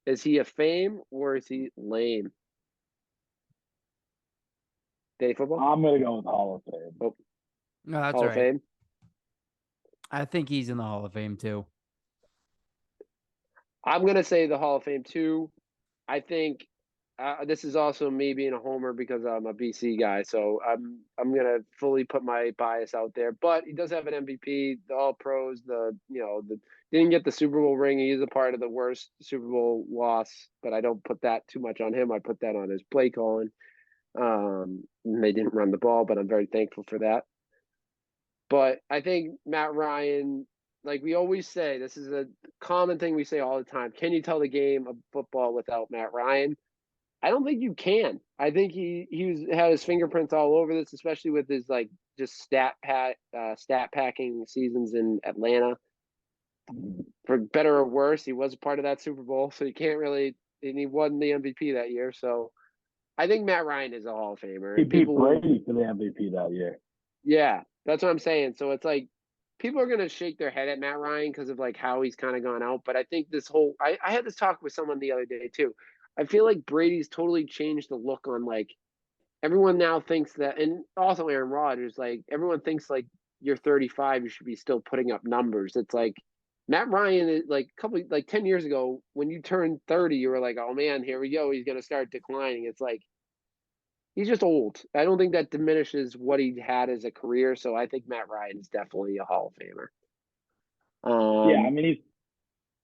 is he a fame or is he lame? Day football? I'm going to go with Hall of Fame. Oh. No, that's Hall of Fame. I think he's in the Hall of Fame too. I'm going to say the Hall of Fame too. I think this is also me being a homer because I'm a BC guy. So I'm going to fully put my bias out there. But he does have an MVP, the All Pros, didn't get the Super Bowl ring. He is a part of the worst Super Bowl loss, but I don't put that too much on him. I put that on his play calling. They didn't run the ball, but I'm very thankful for that. But I think Matt Ryan, like we always say, this is a common thing we say all the time. Can you tell the game of football without Matt Ryan? I don't think you can. I think he had his fingerprints all over this, especially with his like just stat packing seasons in Atlanta. For better or worse, he was a part of that Super Bowl, so you can't really. And he won the MVP that year, so I think Matt Ryan is a Hall of Famer. He beat Brady for the MVP that year. Yeah, that's what I'm saying. So it's like people are going to shake their head at Matt Ryan because of like how he's kind of gone out. But I think I had this talk with someone the other day too. I feel like Brady's totally changed the look on like everyone now thinks that, and also Aaron Rodgers, like everyone thinks like you're 35, you should be still putting up numbers. It's like Matt Ryan is like 10 years ago when you turned 30, you were like, oh man, here we go. He's going to start declining. It's like, he's just old. I don't think that diminishes what he had as a career. So I think Matt Ryan is definitely a Hall of Famer. Yeah, I mean,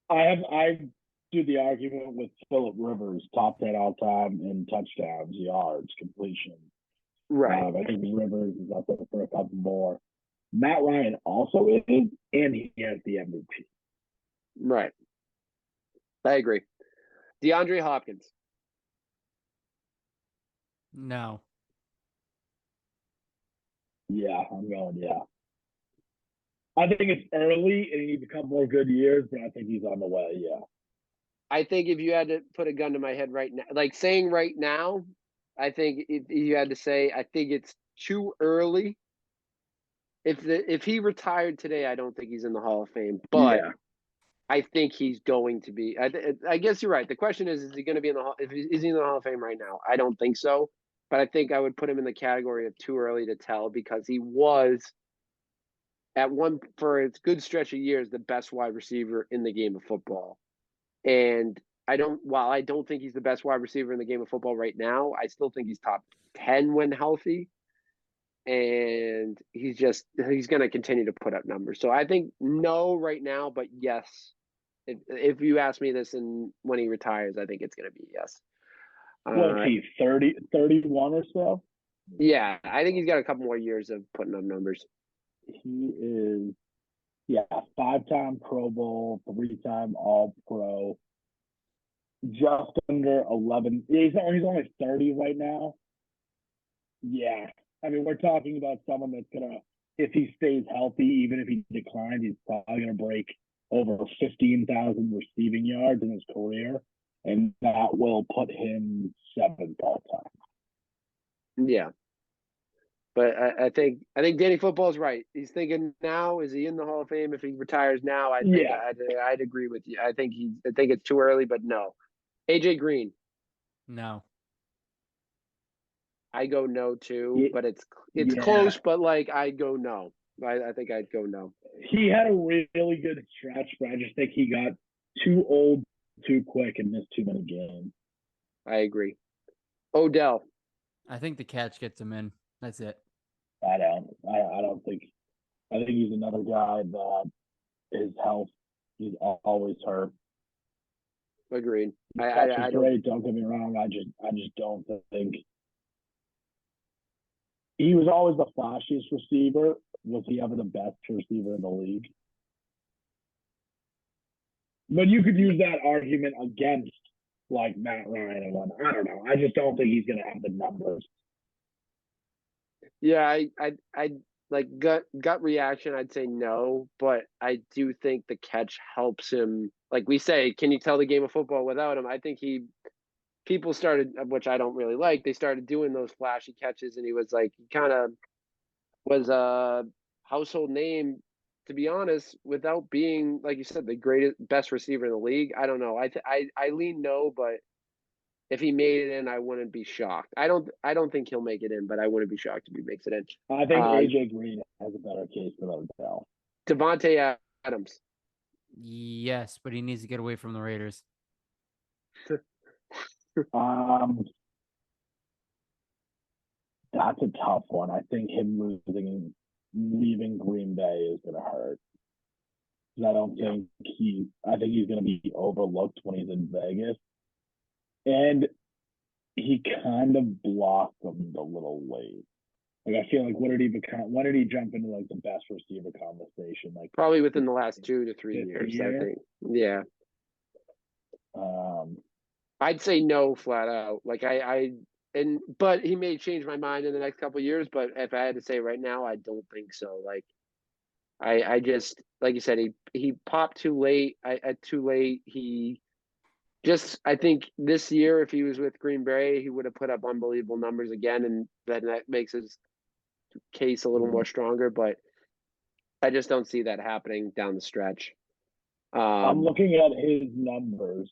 I do the argument with Phillip Rivers, top 10 all time in touchdowns, yards, completion. Right. I think Rivers is up there for a couple more. Matt Ryan also is, and he has the MVP. Right. I agree. DeAndre Hopkins. No. Yeah, I'm going, yeah. I think it's early and he needs a couple more good years, but I think he's on the way, yeah. I think if you had to put a gun to my head right now, like saying right now, I think if you had to say, I think it's too early. If he retired today, I don't think he's in the Hall of Fame. But I think he's going to be. I guess you're right. The question is he going to be in the Hall? Is he in the Hall of Fame right now? I don't think so. But I think I would put him in the category of too early to tell because he was for a good stretch of years the best wide receiver in the game of football. And while I don't think he's the best wide receiver in the game of football right now, I still think he's top 10 when healthy. And he's going to continue to put up numbers. So I think no right now, but yes. If you ask me this when he retires, I think it's going to be yes. What, he 31 or so? Yeah, I think he's got a couple more years of putting up numbers. He is, 5-time Pro Bowl, 3-time All-Pro, just under 11. He's only 30 right now. Yeah. I mean, we're talking about someone that's going to, if he stays healthy, even if he declines, he's probably going to break over 15,000 receiving yards in his career, and that will put him 7th all time. Yeah. But I think Danny Football's right. He's thinking now, is he in the Hall of Fame? If he retires now, I think I'd agree with you. I think it's too early, but no. AJ Green. No. I go no too, but it's close, but like I'd go no. I think I'd go no. He had a really good stretch, but I just think he got too old too quick and missed too many games. I agree. Odell. I think the catch gets him in. That's it. I don't think. I think he's another guy that his health, he's always hurt. Agreed. I great. Don't get me wrong. I just don't think he was always the flashiest receiver. Was he ever the best receiver in the league? But you could use that argument against like Matt Ryan and one. I don't know. I just don't think he's going to have the numbers. Yeah, I like gut reaction. I'd say no, but I do think the catch helps him. Like we say, can you tell the game of football without him? I think people started, which I don't really like. They started doing those flashy catches, and he kind of was a household name. To be honest, without being, like you said, the best receiver in the league. I don't know. I lean no, but if he made it in, I wouldn't be shocked. I don't think he'll make it in, but I wouldn't be shocked if he makes it in. I think AJ Green has a better case than Odell. Devontae Adams. Yes, but he needs to get away from the Raiders. That's a tough one. I think him leaving Green Bay is going to hurt. I think he's going to be overlooked when he's in Vegas. And he kind of blossomed a little late. Like I feel like when did he jump into like the best receiver conversation? Like probably within the last 2 to 3 years, I think. Yeah. I'd say no flat out. Like but he may change my mind in the next couple of years, but if I had to say right now, I don't think so. Like I just, like you said, he popped too late. I think this year, if he was with Green Bay, he would have put up unbelievable numbers again, and then that makes his case a little more stronger. But I just don't see that happening down the stretch. I'm looking at his numbers.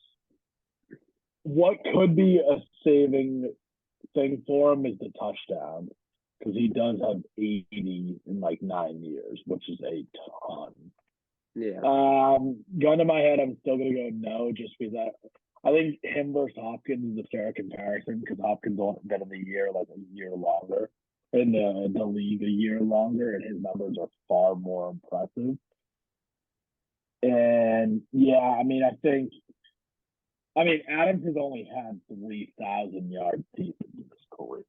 What could be a saving thing for him is the touchdown, because he does have 80 in like 9 years, which is a ton. Yeah. Gun to my head, I'm still going to go no, just because I think him versus Hopkins is a fair comparison, because Hopkins only been in the year like a year longer, in the league a year longer, and his numbers are far more impressive. And yeah, Adams has only had 3,000 yard seasons in his career.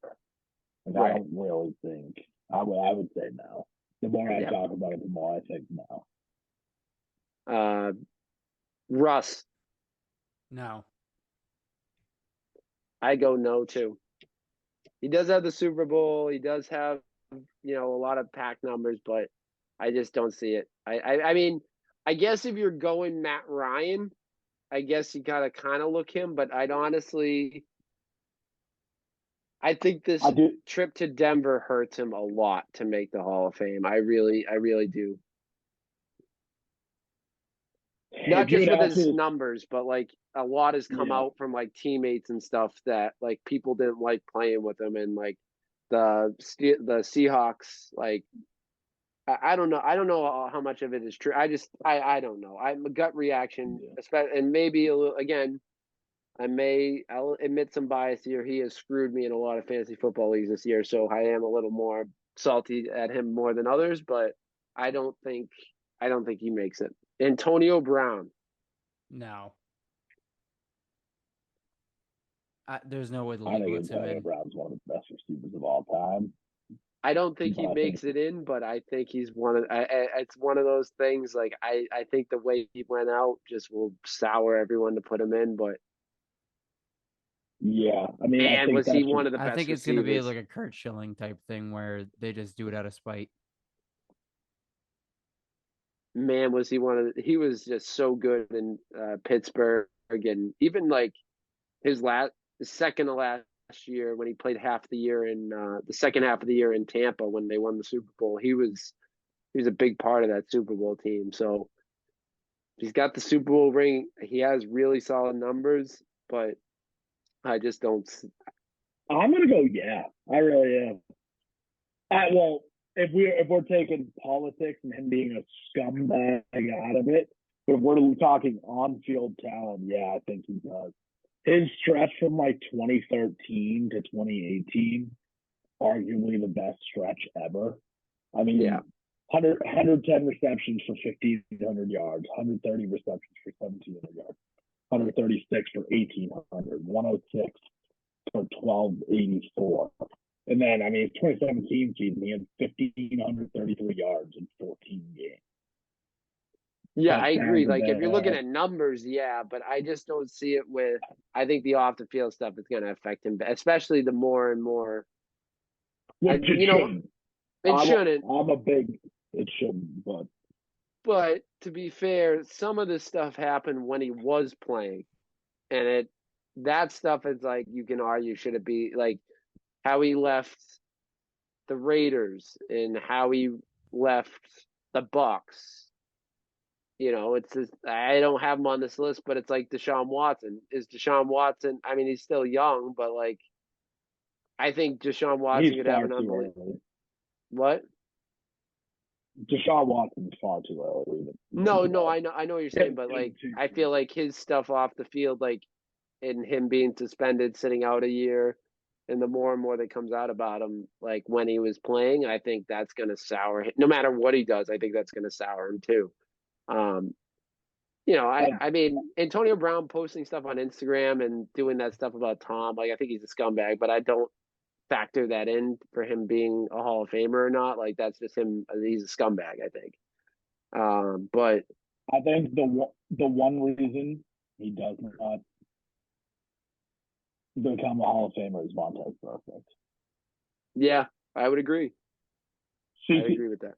And right. I don't really think I would say no. The more I talk about it, the more I think no. Russ. No. I go no too. He does have the Super Bowl. He does have, a lot of pack numbers, but I just don't see it. I mean, I guess if you're going Matt Ryan, I guess you gotta kind of look him, but I think this trip to Denver hurts him a lot to make the Hall of Fame. I really do. Not just with his numbers, but like a lot has come out from like teammates and stuff that like people didn't like playing with him, and like the Seahawks, like I don't know. I don't know how much of it is true. I don't know. I'm a gut reaction, and maybe a little, again, I'll admit some bias here. He has screwed me in a lot of fantasy football leagues this year, so I am a little more salty at him more than others, but I don't think he makes it. Antonio Brown. No. There's no way the I league think puts him Antonio in. Brown's one of the best receivers of all time. I don't think he makes it in, but I think he's one of. It's one of those things. Like I think the way he went out just will sour everyone to put him in. But yeah, I mean, and was he one of the best? I think it's going to be like a Kurt Schilling type thing where they just do it out of spite. Man, was he one of? He was just so good in Pittsburgh, and even like his second to last year when he played half the year in the second half of the year in Tampa when they won the Super Bowl. He was a big part of that Super Bowl team. So he's got the Super Bowl ring. He has really solid numbers, but I just don't. I'm gonna go. Yeah, I really am. Well, if we're taking politics and him being a scumbag out of it, but if we're talking on-field talent, yeah, I think he does. His stretch from like 2013 to 2018, arguably the best stretch ever. I mean, 110 receptions for 1,500 yards, 130 receptions for 1,700 yards, 136 for 1,800, 106 for 1,284. And then, I mean, 2017 season, he had 1,533 yards in 14 games. Yeah, I agree. Like, if you're looking at numbers, yeah, but I just don't see it with – I think the off-the-field stuff is going to affect him, especially the more and more – Which it shouldn't. It shouldn't. It shouldn't, but – But to be fair, some of this stuff happened when he was playing. And that stuff is like, you can argue, should it be – like, how he left the Raiders and how he left the Bucks. You know, it's just, I don't have him on this list, but it's like Deshaun Watson. Is Deshaun Watson? I mean, he's still young, but like, I think Deshaun Watson could have an unbelievable. What? Deshaun Watson is far too early. No, I know what you're saying, but like, I feel like his stuff off the field, like, in him being suspended, sitting out a year, and the more and more that comes out about him, like when he was playing, I think that's going to sour him. No matter what he does, I think that's going to sour him too. You know, I mean, Antonio Brown posting stuff on Instagram and doing that stuff about Tom, like I think he's a scumbag, but I don't factor that in for him being a Hall of Famer or not. Like that's just him. He's a scumbag, I think. But I think the one reason he does not become a Hall of Famer is Vontaze Burfict. Yeah, I would agree. I agree with that.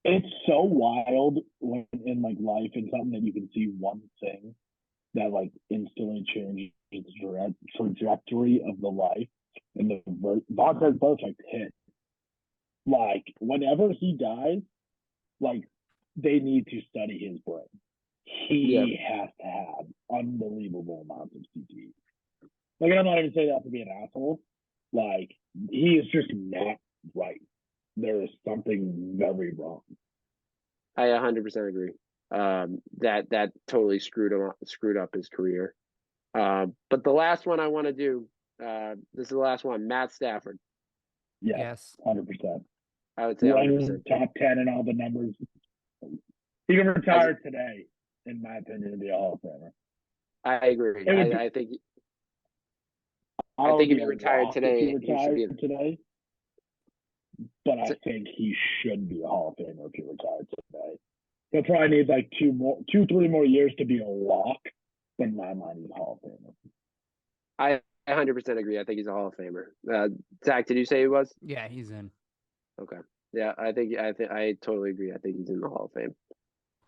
It's so wild when in like life and something that you can see one thing that like instantly changes the trajectory of the life. And the Vontaze Burfict hit. Like whenever he dies, like they need to study his brain. He has to have unbelievable amounts of CTE. Like I'm not even saying that to be an asshole. Like he is just not right. There is something very wrong. I 100% agree. That totally screwed up his career. But the last one I want to do, this is the last one, Matt Stafford. Yes, 100%. I would say 100%. Top 10 in all the numbers. He can retire today, in my opinion, to be a Hall of Famer. I agree. I think if he retired today, he should be today. But I think he should be a Hall of Famer if he retired today. He'll probably need like 3 more years to be a lock. But in my mind, he's a Hall of Famer. I 100% agree. I think he's a Hall of Famer. Zach, did you say he was? Yeah, he's in. Okay. Yeah, I totally agree. I think he's in the Hall of Fame.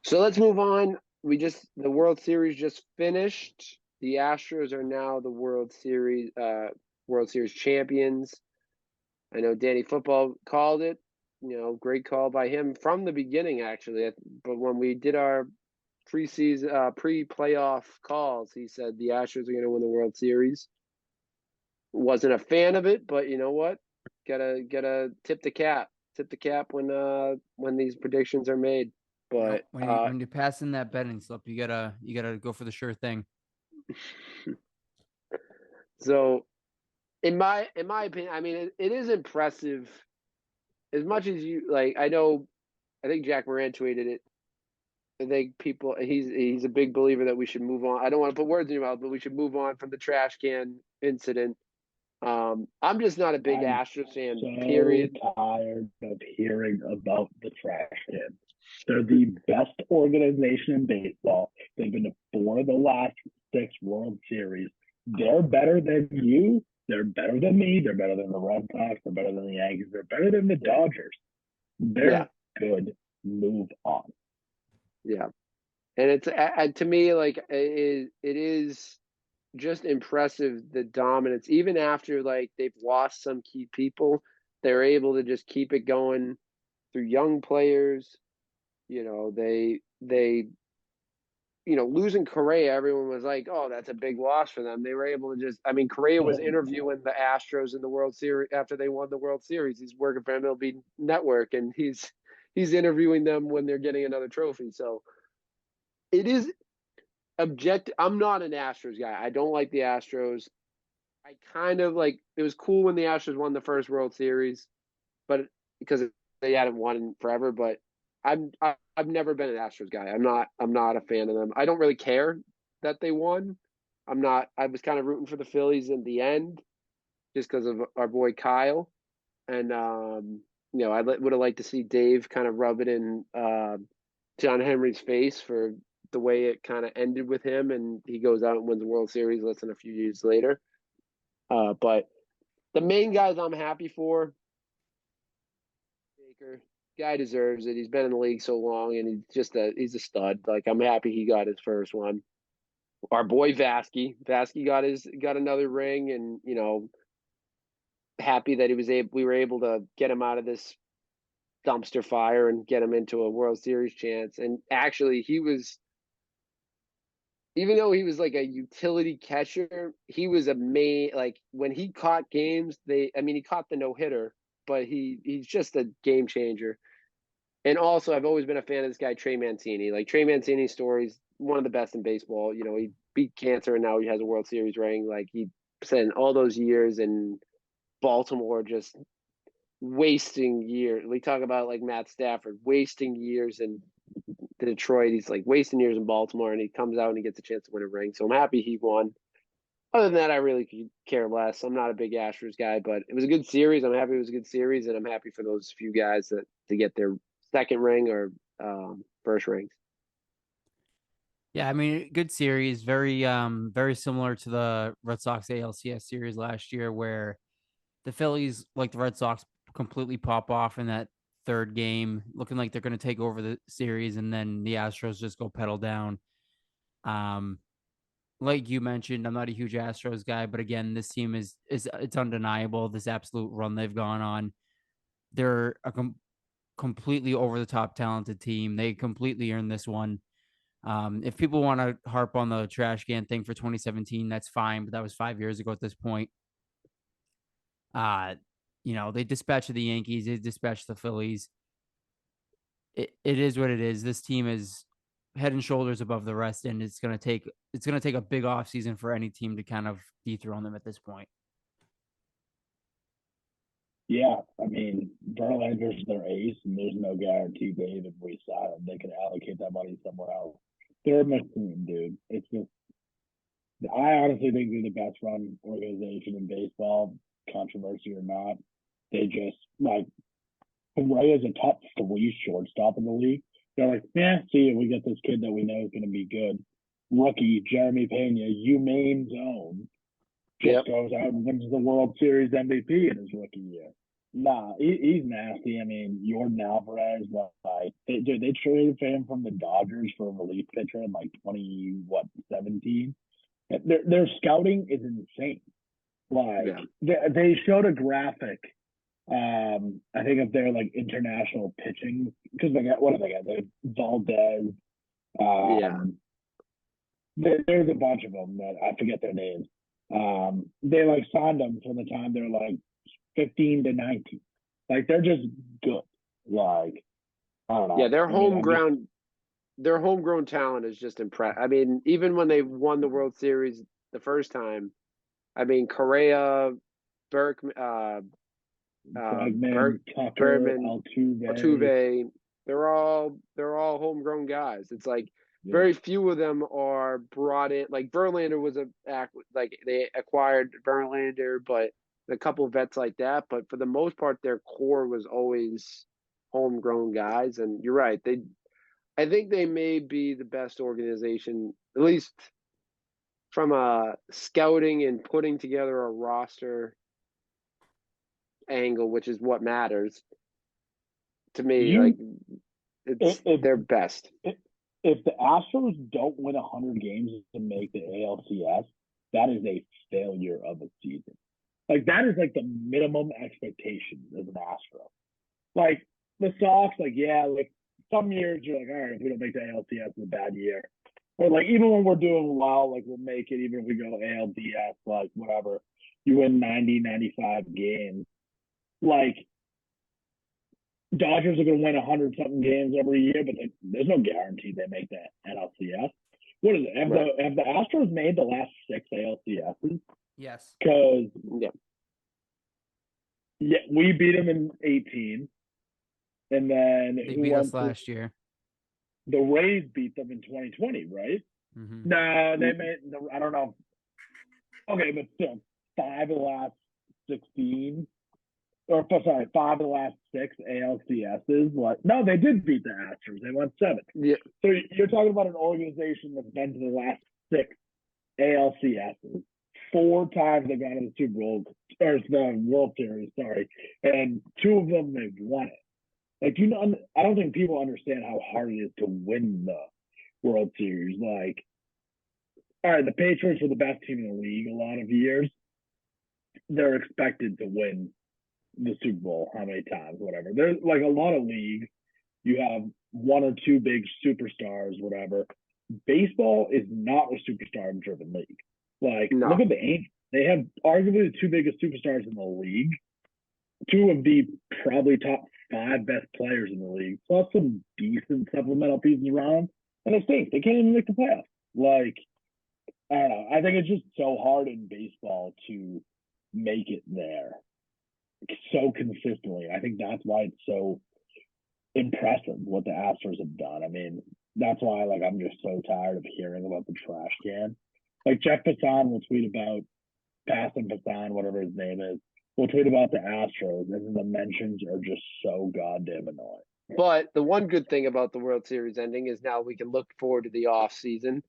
So let's move on. The World Series just finished. The Astros are now the World Series champions. I know Danny Football called it. You know, great call by him from the beginning, actually. But when we did our pre-playoff calls, he said the Astros are going to win the World Series. Wasn't a fan of it, but you know what? Gotta tip the cap. Tip the cap when these predictions are made. But when you're passing that betting slip, you gotta go for the sure thing. So, in my opinion, I mean, it is impressive. As much as you like, I think Jack Moran tweeted it. I think he's a big believer that we should move on. I don't want to put words in your mouth, but we should move on from the trash can incident. I'm just not a big Astros fan, period. Tired of hearing about the trash cans. They're the best organization in baseball. They've been to 4 of the last 6 World Series. They're better than you. They're better than me. They're better than the Red Sox. They're better than the Yankees. They're better than the Dodgers. They're good. Move on. Yeah. And it's to me, like, it is just impressive, the dominance. Even after, like, they've lost some key people, they're able to just keep it going through young players. You know, they losing Correa, everyone was like, oh, that's a big loss for them. They were able to Correa was interviewing the Astros in the World Series after they won the World Series. He's working for MLB Network, and he's interviewing them when they're getting another trophy. So it is objective. I'm not an Astros guy. I don't like the Astros. I kind of like, it was cool when the Astros won the first World Series, but because they hadn't won forever. But I've never been an Astros guy. I'm not a fan of them. I don't really care that they won. I was kind of rooting for the Phillies in the end just because of our boy Kyle. And I would have liked to see Dave kind of rub it in John Henry's face for the way it kind of ended with him, and he goes out and wins the World Series less than a few years later. But the main guys I'm happy for, Baker. Guy deserves it. He's been in the league so long, and he's a stud. Like, I'm happy he got his first one. Our boy Vasky got another ring, and happy that we were able to get him out of this dumpster fire and get him into a World Series chance. And actually, even though he was like a utility catcher, he was like, when he caught games, he caught the no-hitter, but he's just a game changer. And also, I've always been a fan of this guy, Trey Mancini. Like, Trey Mancini's story's one of the best in baseball. He beat cancer and now he has a World Series ring. Like, he spent all those years in Baltimore just wasting years. We talk about, like, Matt Stafford wasting years in Detroit. He's like wasting years in Baltimore, and he comes out and he gets a chance to win a ring. So I'm happy he won. Other than that, I really could care less. I'm not a big Astros guy, but it was a good series. I'm happy it was a good series, and I'm happy for those few guys to get their second ring or first rings. Yeah, I mean, good series. Very very similar to the Red Sox ALCS series last year, where the Phillies, like the Red Sox, completely pop off in that third game, looking like they're going to take over the series, and then the Astros just go pedal down. Like you mentioned, I'm not a huge Astros guy, but again, this team is it's undeniable. This absolute run they've gone on. They're a completely over the top talented team. They completely earned this one. If people want to harp on the trash can thing for 2017, that's fine, but that was 5 years ago at this point. They dispatched the Yankees, they dispatched the Phillies. It is what it is. This team is head and shoulders above the rest, and it's gonna take a big offseason for any team to kind of dethrone them at this point. Yeah, I mean, Verlander's their ace, and there's no guarantee they even resign them. They can allocate that money somewhere else. They're a machine, dude. It's just, I honestly think they're the best run organization in baseball, controversy or not. They just, like, Correa's a top 3 shortstop in the league. They're like, see, we get this kid that we know is going to be good. Rookie Jeremy Pena, humane zone, just goes out and wins the World Series MVP in his rookie year. Nah, he's nasty. I mean, Jordan Alvarez, they traded for him from the Dodgers for a relief pitcher in like 2017. Their scouting is insane. Like, they showed a graphic. I think of their like international pitching, because they got, what do they got? They Valdez, Yeah. There's a bunch of them that I forget their names. They like signed them from the time they're like 15 to 19. Like they're just good. Like I don't know. Yeah, their just, homegrown talent is just impressive. I mean, even when they won the World Series the first time, I mean, Correa, Burke, Bregman, Tucker, Berman, Altuve. Altuve, they're all homegrown guys. It's like Yeah. very few of them are brought in. Like Verlander was like they acquired Verlander, but a couple of vets like that. But for the most part, their core was always homegrown guys. And you're right, I think they may be the best organization, at least from a scouting and putting together a roster angle, which is what matters to me. Like it's their best. If the Astros don't win 100 games to make the ALCS, that is a failure of a season. Like that is like the minimum expectation as an Astro. Like the Sox, like yeah, like some years you're like, all right, if we don't make the ALCS, it's a bad year. Or like even when we're doing well, like we'll make it. Even if we go ALDS, like whatever, you win 90, 95 games. Like Dodgers are going to win 100-something games every year, but there's no guarantee they make that NLCS. What is it? Have the Astros made the last 6 ALCSs? Yes. Because yeah, we beat them in 18, and then they beat us last year. The Rays beat them in 2020, right? Mm-hmm. No, they made. I don't know. Okay, but still, 5 of the last 16. Or sorry, 5 of the last 6 ALCSs. What? No, they did beat the Astros. They won 7. Yeah. So you're talking about an organization that's been to the last 6 ALCSs. 4 times they've gone to the Super Bowl or the World Series, sorry, and 2 of them they've won it. Like I don't think people understand how hard it is to win the World Series. Like, all right, the Patriots were the best team in the league a lot of years. They're expected to win the Super Bowl how many times, whatever. There's like a lot of leagues. You have 1 or 2 big superstars, whatever. Baseball is not a superstar-driven league. Like, look at the Angels. They have arguably the 2 biggest superstars in the league. 2 of the probably top 5 best players in the league, plus some decent supplemental pieces around. And they stink. They can't even make the playoffs. Like, I don't know. I think it's just so hard in baseball to make it there so consistently. I think that's why it's so impressive what the Astros have done. I mean, that's why like I'm just so tired of hearing about the trash can. Like Jeff Passan will tweet about Passan Passan, whatever his name is, will tweet about the Astros, and then the mentions are just so goddamn annoying. But the one good thing about the World Series ending is now we can look forward to the off season.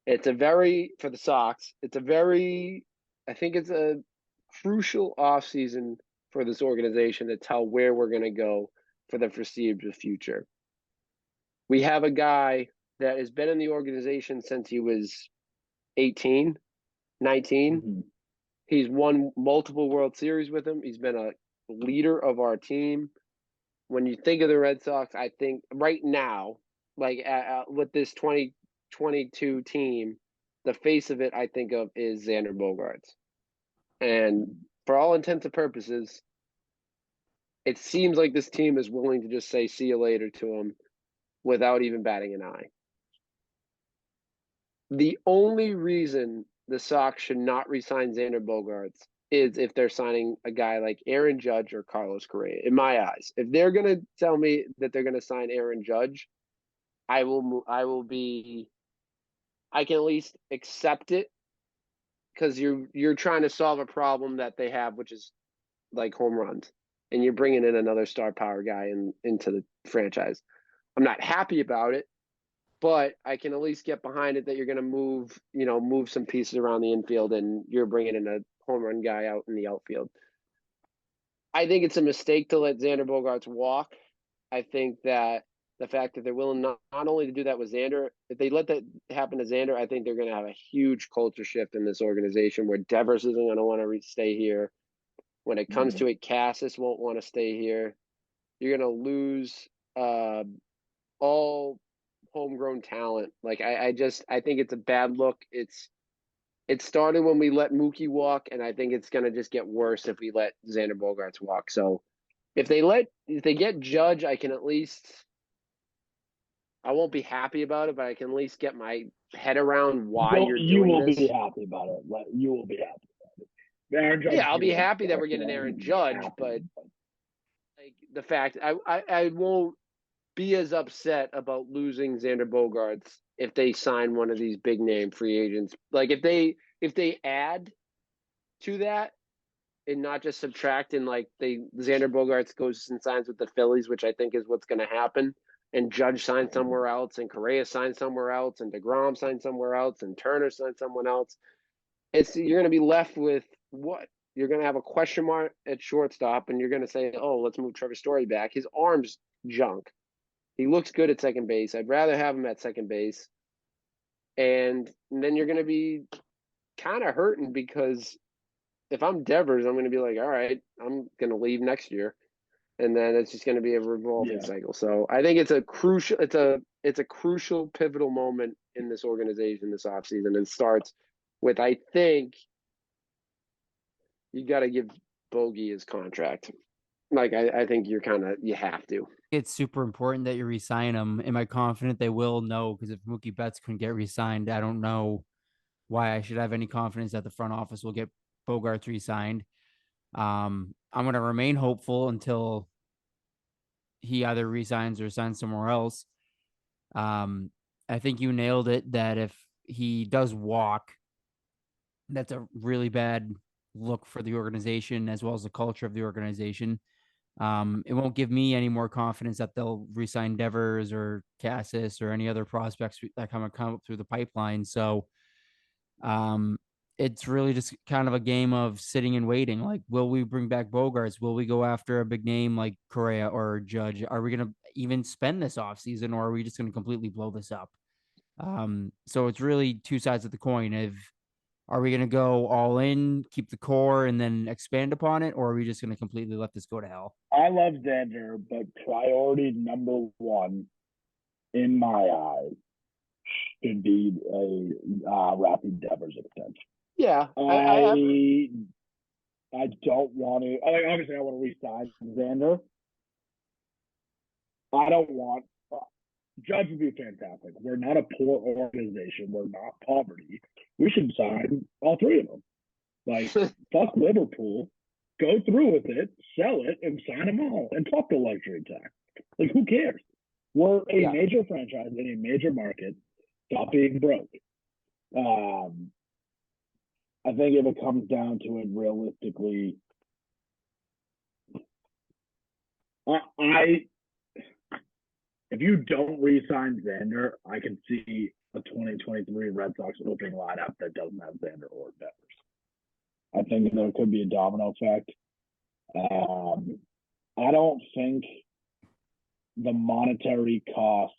For the Sox, I think it's a crucial off season for this organization to tell where we're going to go for the foreseeable future. We have a guy that has been in the organization since he was 18, 19. Mm-hmm. He's won multiple World Series with him. He's been a leader of our team. When you think of the Red Sox, I think right now, like with this 2022 team, the face of it I think of is Xander Bogarts. And for all intents and purposes, it seems like this team is willing to just say see you later to him without even batting an eye. The only reason the Sox should not re-sign Xander Bogarts is if they're signing a guy like Aaron Judge or Carlos Correa, in my eyes. If they're going to tell me that they're going to sign Aaron Judge, I can at least accept it because you're trying to solve a problem that they have, which is like home runs, and you're bringing in another star power guy into the franchise. I'm not happy about it, but I can at least get behind it that you're going to move some pieces around the infield and you're bringing in a home run guy out in the outfield. I think it's a mistake to let Xander Bogarts walk. I think that the fact that they're willing not only to do that with Xander, if they let that happen to Xander, I think they're going to have a huge culture shift in this organization where Devers isn't going to want to stay here. When it comes to it, Cassis won't want to stay here. You're going to lose all homegrown talent. Like I think it's a bad look. It started when we let Mookie walk, and I think it's gonna just get worse if we let Xander Bogarts walk. So if they get Judge, I won't be happy about it, but I can at least get my head around why you're doing will this. Be happy about it. You will be happy about it. Aaron Judge, Yeah, I'll be happy that we're getting Aaron Judge, but like the fact I won't be as upset about losing Xander Bogarts if they sign one of these big name free agents. Like if they add to that and not just subtract, and like Xander Bogarts goes and signs with the Phillies, which I think is what's going to happen, and Judge signs somewhere else, and Correa signs somewhere else, and DeGrom signs somewhere else, and Turner signs someone else. You're going to be left with what? You're going to have a question mark at shortstop, and you're going to say, "Oh, let's move Trevor Story back." His arm's junk. He looks good at second base. I'd rather have him at second base. And then you're going to be kind of hurting because if I'm Devers, I'm going to be like, all right, I'm going to leave next year. And then it's just going to be a revolving cycle. So I think it's a crucial pivotal moment in this organization this offseason. It starts with, I think you got to give Bogey his contract. Like, I think you have to. It's super important that you re-sign him. Am I confident they will? No, because if Mookie Betts couldn't get re-signed, I don't know why I should have any confidence that the front office will get Bogarts re-signed. I'm going to remain hopeful until he either resigns or signs somewhere else. I think you nailed it that if he does walk, that's a really bad look for the organization as well as the culture of the organization. It won't give me any more confidence that they'll re-sign Devers or Cassis or any other prospects that come up through the pipeline. So it's really just kind of a game of sitting and waiting. Like, will we bring back Bogarts? Will we go after a big name like Correa or Judge? Are we going to even spend this offseason, or are we just going to completely blow this up? So it's really two sides of the coin. Are we going to go all in, keep the core, and then expand upon it, or are we just going to completely let this go to hell? I love Xander, but priority number one in my eyes should be a Rafi Devers extension. Yeah, I don't want to. Obviously, I want to re-sign Xander. I don't want. Judge would be fantastic. We're not a poor organization. We're not poverty. We should sign all three of them. Like, fuck Liverpool. Go through with it, sell it, and sign them all. And fuck the luxury tax. Like, who cares? We're a major franchise in a major market. Stop being broke. I think if it comes down to it, realistically, if you don't re-sign Xander, I can see a 2023 Red Sox opening lineup that doesn't have Xander or Devers. I think there could be a domino effect. I don't think the monetary cost.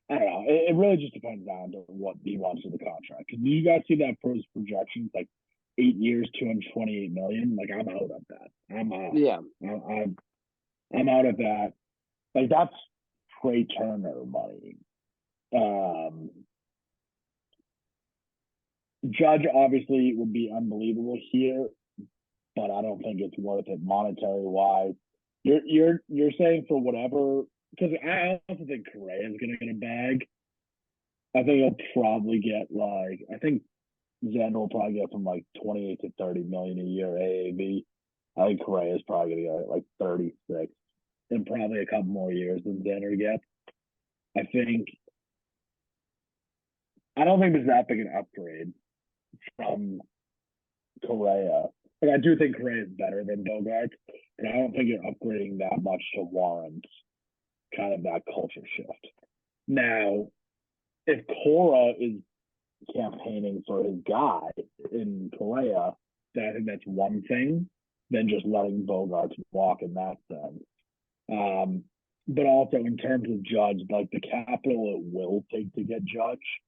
I don't know. It really just depends on what he wants with the contract. Because you guys see that pros projections, like 8 years, $228 million. Like, I'm out of that. I'm out. Yeah. I'm out of that. Like, that's Trey Turner money. Judge obviously would be unbelievable here, but I don't think it's worth it monetary wise. You're saying for whatever, because I also think Correa is going to get a bag. I think he'll probably get I think Xander will probably get from 28 to 30 million a year AAV. I think Correa is probably going to get 36 in probably a couple more years than Xander gets. I don't think there's that big an upgrade from Correa. I do think Correa is better than Bogarts, but I don't think you're upgrading that much to warrant kind of that culture shift. Now, if Cora is campaigning for his guy in Correa, then I think that's one thing than just letting Bogarts walk in that sense. But also in terms of Judge, the capital it will take to get Judge,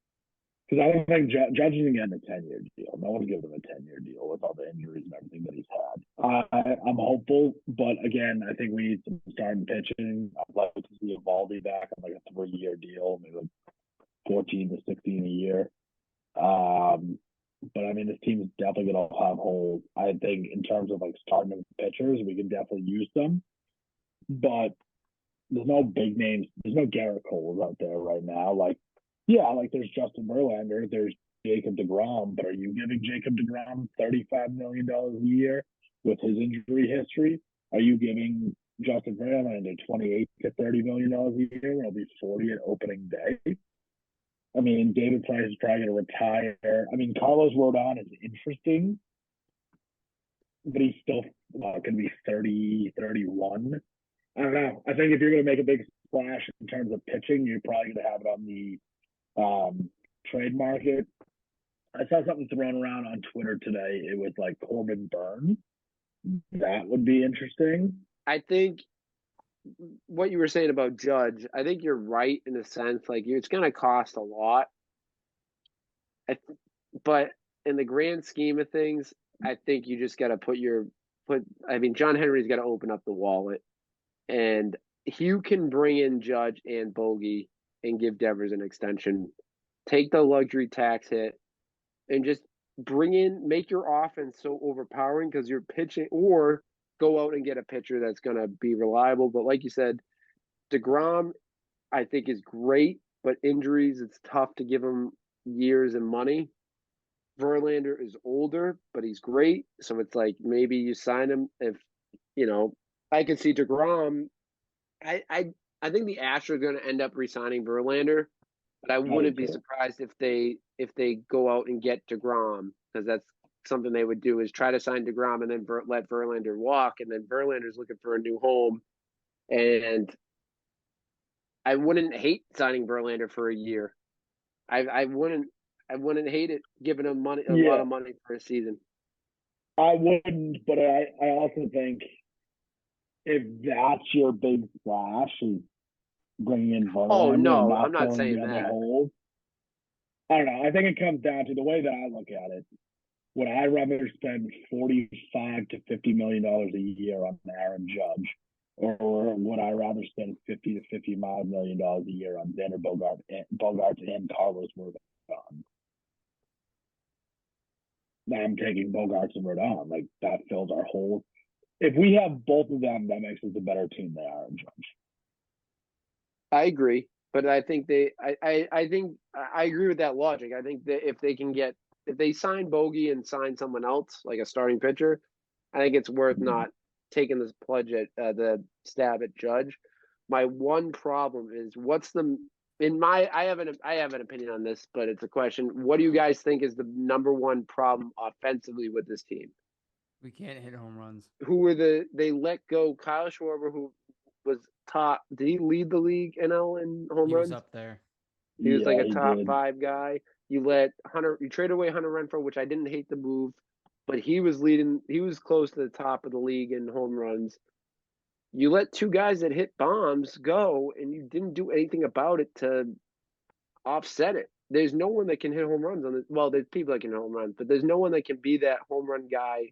Because I don't think Judge isn't getting a 10-year deal. No one's giving him a 10-year deal with all the injuries and everything that he's had. I'm hopeful, but again, I think we need some starting pitching. I'd like to see Evaldi back on like a 3-year deal, maybe like 14 to 16 a year. But I mean, this team is definitely going to have holes. I think in terms of like starting pitchers, we can definitely use them. But there's no big names. There's no Garrett Coles out there right now. Like, yeah, like there's Justin Verlander, there's Jacob deGrom, but are you giving Jacob deGrom $35 million a year with his injury history? Are you giving Justin Verlander $28 to $30 million a year? It'll be 40 at opening day. I mean, David Price is probably going to retire. I mean, Carlos Rodon is interesting, but he's still going to be 30, 31. I don't know. I think if you're going to make a big splash in terms of pitching, you're probably going to have it on the trade market. I saw something thrown around on Twitter today. It was like Corbin Burns. That would be interesting. I think what you were saying about Judge, I think you're right in a sense. Like, it's going to cost a lot. But in the grand scheme of things, I think you just got to I mean, John Henry's got to open up the wallet. And Hugh can bring in Judge and Bogey and give Devers an extension. Take the luxury tax hit and just make your offense so overpowering because you're pitching, or go out and get a pitcher that's going to be reliable. But like you said, deGrom, I think, is great, but injuries, it's tough to give him years and money. Verlander is older, but he's great. So it's like maybe you sign him if, I could see deGrom. I think the Astros are going to end up re-signing Verlander, but I wouldn't be surprised if they go out and get deGrom, because that's something they would do, is try to sign deGrom and then let Verlander walk, and then Verlander's looking for a new home. And I wouldn't hate signing Verlander for a year. I wouldn't hate it, giving him a lot of money for a season. I wouldn't, but I also think if that's your big splash, is bringing in Verlander. Oh no, I'm not saying that. I don't know. I think it comes down to the way that I look at it. Would I rather spend $45 to $50 million a year on Aaron Judge, or would I rather spend $50 to $55 million a year on Xander Bogarts and Carlos Rodon? Now I'm taking Bogarts and Rodon. Like, that fills our hole. If we have both of them, that makes us a better team than Aaron Judge. I agree, but I think I think I agree with that logic. I think that if they sign Bogey and sign someone else, like a starting pitcher, I think it's worth not taking this plunge at the stab at Judge. My one problem is I have an opinion on this, but it's a question. What do you guys think is the number one problem offensively with this team? We can't hit home runs. They let go Kyle Schwarber, who was top. Did he lead the league in home runs? He was up there. He was like a top 5 guy. You traded away Hunter Renfroe, which I didn't hate the move, but he was close to the top of the league in home runs. You let 2 guys that hit bombs go, and you didn't do anything about it to offset it. There's no one that can hit home runs there's people that can hit home runs, but there's no one that can be that home run guy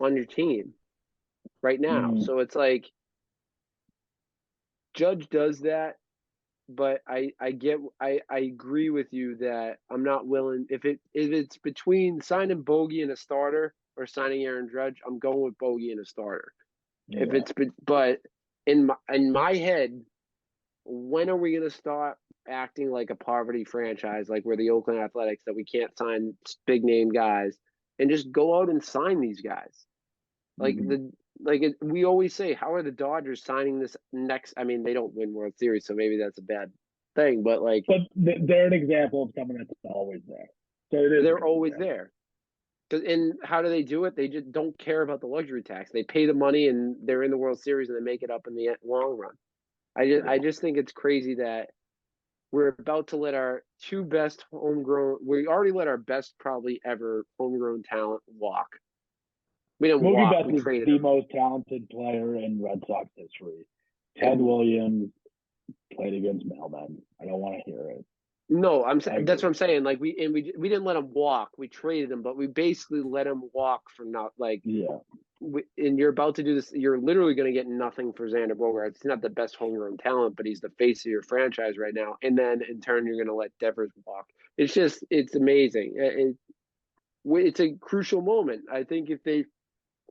on your team right now. So it's like Judge does that, but I agree with you that I'm not willing, if it's between signing Bogey and a starter or signing Aaron Judge, I'm going with Bogey and a starter. Yeah. But in my head, when are we going to stop acting like a poverty franchise, like we're the Oakland Athletics, that we can't sign big name guys, and just go out and sign these guys? We always say, how are the Dodgers signing this next? I mean, they don't win World Series, so maybe that's a bad thing. But they're an example of someone that's always there. So they're always there. And how do they do it? They just don't care about the luxury tax. They pay the money, and they're in the World Series, and they make it up in the long run. I just think it's crazy that we're about to let our 2 best homegrown. We already let our best probably ever homegrown talent walk. We didn't walk. Mookie Betts is the most talented player in Red Sox history. Ted Williams played against mailmen. I don't want to hear it. No, I'm saying that's what I'm saying. Like we didn't let him walk. We traded him, but we basically let him walk for not like. Yeah. And you're about to do this. You're literally going to get nothing for Xander Bogarts. He's not the best homegrown talent, but he's the face of your franchise right now. And then in turn, you're going to let Devers walk. It's amazing. It's a crucial moment. I think if they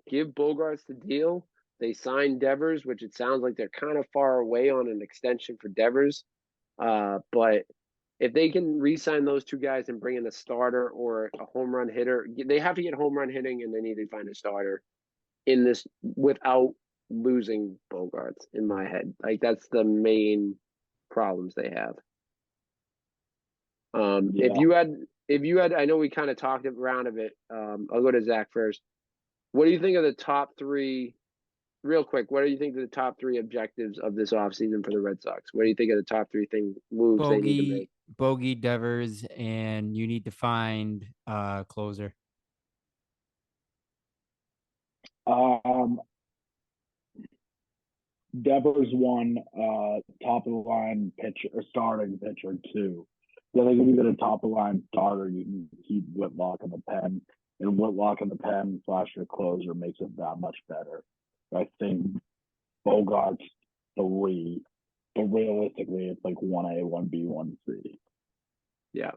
give Bogarts the deal, they sign Devers, which it sounds like they're kind of far away on an extension for Devers. But if they can re-sign those two guys and bring in a starter or a home run hitter, they have to get home run hitting, and they need to find a starter in this without losing Bogarts. In my head, like that's the main problems they have. Yeah. If you had, I know we kind of talked around of it. I'll go to Zach first. What do you think of the top three? Real quick, what do you think of the top three objectives of this offseason for the Red Sox? What do you think of the top three moves they need to make? Bogey, Devers, and you need to find a closer. Devers one, top of the line pitcher or starting pitcher two. So they can get a top of the line starter. You can keep Whitlock in the pen, and Whitlock in the pen / your closer makes it that much better. I think Bogarts three, but realistically, it's like 1A, 1B, 1C. Yeah,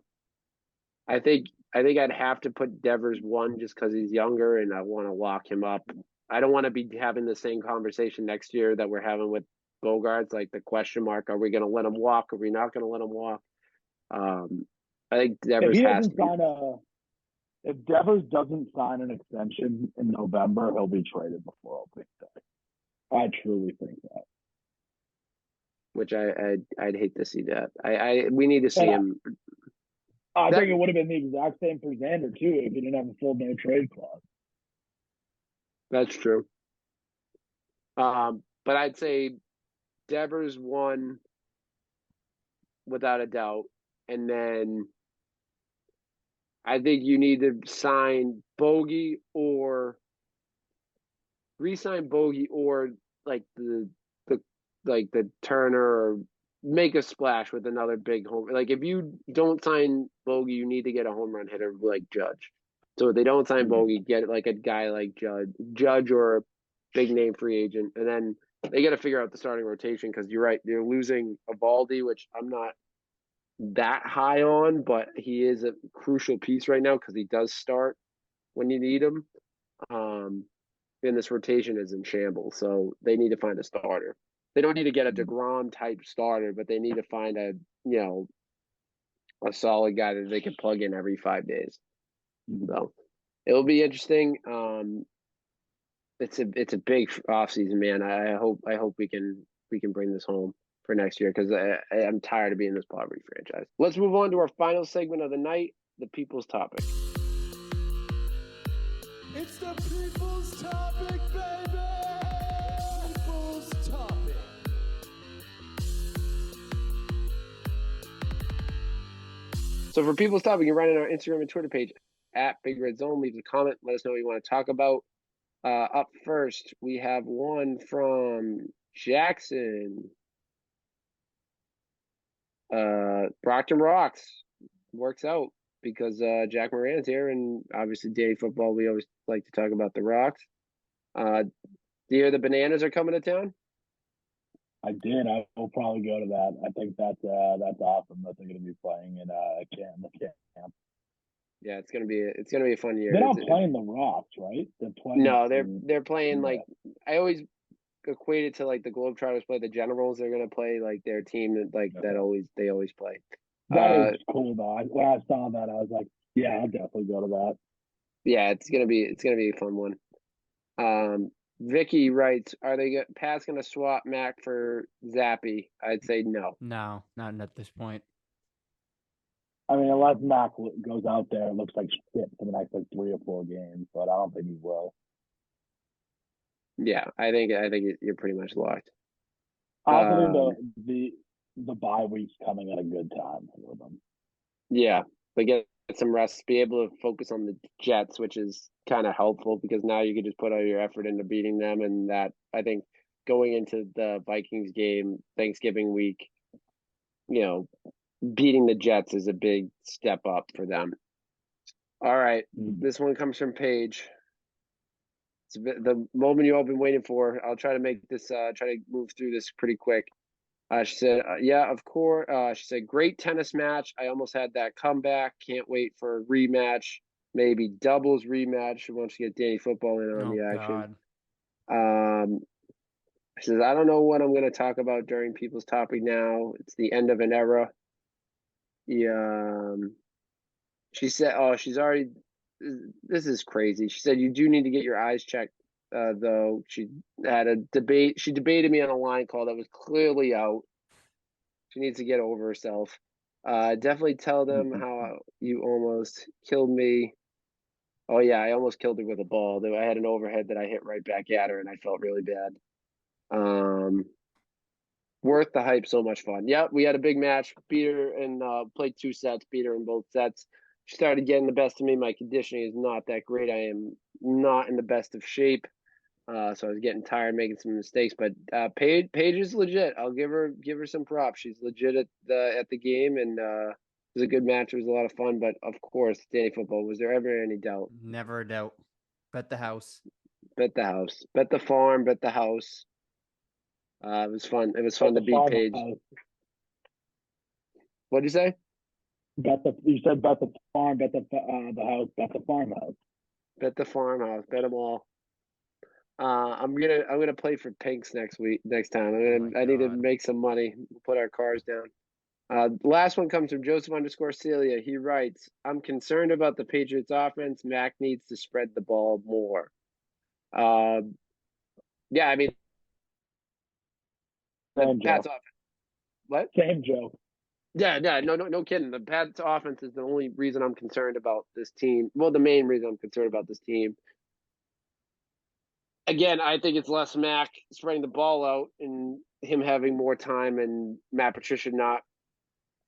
I think I'd have to put Devers one just because he's younger, and I want to lock him up. I don't want to be having the same conversation next year that we're having with Bogarts, like the question mark: Are we going to let him walk? Are we not going to let him walk? I think Devers has to be. If Devers doesn't sign an extension in November, he'll be traded before opening day. I truly think that. Which I'd hate to see that. We need to see him. I think it would have been the exact same for Xander too if he didn't have a full no trade clause. That's true. But I'd say Devers one without a doubt, and then I think you need to sign Bogey or re-sign Bogey or like the Turner or make a splash with another big home. Like if you don't sign Bogey, you need to get a home run hitter like Judge. So if they don't sign Bogey, get like a guy like Judge or a big name free agent, and then they got to figure out the starting rotation because you're right, they're losing Eovaldi, which I'm not that high on, but he is a crucial piece right now because he does start when you need him. And this rotation is in shambles, so they need to find a starter. They don't need to get a DeGrom type starter, but they need to find a solid guy that they can plug in every 5 days. So it'll be interesting. It's a big offseason, man. I hope we can bring this home for next year because I'm tired of being this poverty franchise. Let's move on to our final segment of the night, the people's topic. It's the people's topic, baby! People's topic. So for people's topic, you can write on our Instagram and Twitter page at Big Red Zone. Leave a comment. Let us know what you want to talk about. Up first, we have one from Jackson. Brockton rocks. Works out because Jack Moran's here, and obviously Danny Football, we always like to talk about the Rocks. Do you hear the Bananas are coming to town? I did. I will probably go to that. I think that's awesome that they're going to be playing in camp. Yeah, it's gonna be a fun year. They're not playing the Rocks, right? They're playing. No, they're playing like I always equate it to like the Globetrotters play the Generals. They're gonna play like their team that they always play. That is cool though. When I saw that, I was like, yeah, I'll definitely go to that. Yeah, it's gonna be a fun one. Vicky writes, "Are they Pat's gonna swap Mac for Zappy?" I'd say no. No, not at this point. I mean, unless Mac goes out there, it looks like shit for the next 3 or 4 games, but I don't think he will. Yeah, I think you're pretty much locked. I think the bye week's coming at a good time for them. Yeah, but get some rest, be able to focus on the Jets, which is kind of helpful because now you can just put all your effort into beating them, and that I think going into the Vikings game Thanksgiving week, beating the Jets is a big step up for them. All right, this one comes from Paige. It's the moment you all been waiting for. I'll try to make this. Try to move through this pretty quick. She said, "Yeah, of course." She said, "Great tennis match. I almost had that comeback. Can't wait for a rematch. Maybe doubles rematch. She wants to get Danny Football in on the action." God. She says, "I don't know what I'm going to talk about during People's Topic now. It's the end of an era." Yeah. She said, "Oh, she's already. This is crazy." She said, "You do need to get your eyes checked, though." She had a debate. She debated me on a line call that was clearly out. She needs to get over herself. Definitely tell them how you almost killed me. Oh yeah, I almost killed her with a ball. I had an overhead that I hit right back at her, and I felt really bad. Worth the hype, so much fun. Yep, we had a big match. Beat her and played 2 sets. Beat her in both sets. She started getting the best of me. My conditioning is not that great. I am not in the best of shape. So I was getting tired, making some mistakes. But Paige is legit. I'll give her some props. She's legit at the game, and it was a good match. It was a lot of fun. But of course, Danny Football. Was there ever any doubt? Never a doubt. Bet the house. Bet the house. Bet the farm. Bet the house. It was fun. It was fun to beat Paige. What'd you say? You said bet the farm, bet the house, bet the farmhouse. Bet the farmhouse. Bet them all. I'm gonna play for Pinks next time. I need to make some money. We'll put our cars down. Last one comes from Joseph_Celia. He writes, "I'm concerned about the Patriots offense. Mac needs to spread the ball more." Yeah, I mean, the Pats offense. What? Same Joe. Yeah, no kidding. The Pats offense is the only reason I'm concerned about this team. Well, the main reason I'm concerned about this team. Again, I think it's less Mac spreading the ball out and him having more time, and Matt Patricia not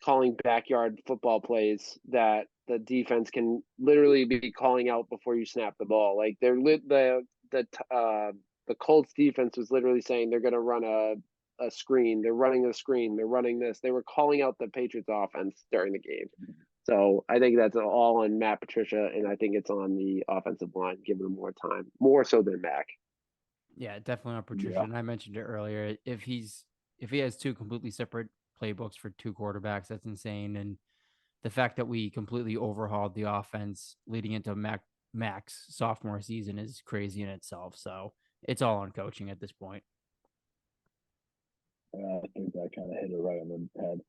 calling backyard football plays that the defense can literally be calling out before you snap the ball. Like the Colts defense was literally saying they're going to run a screen. They're running a screen. They're running this. They were calling out the Patriots offense during the game. So I think that's all on Matt Patricia, and I think it's on the offensive line, giving them more time, more so than Mac. Yeah, definitely on Patricia. Yeah. And I mentioned it earlier. If he has 2 completely separate playbooks for 2 quarterbacks, that's insane. And the fact that we completely overhauled the offense leading into Mac's sophomore season is crazy in itself. So it's all on coaching at this point. I think that kind of hit it right on the head.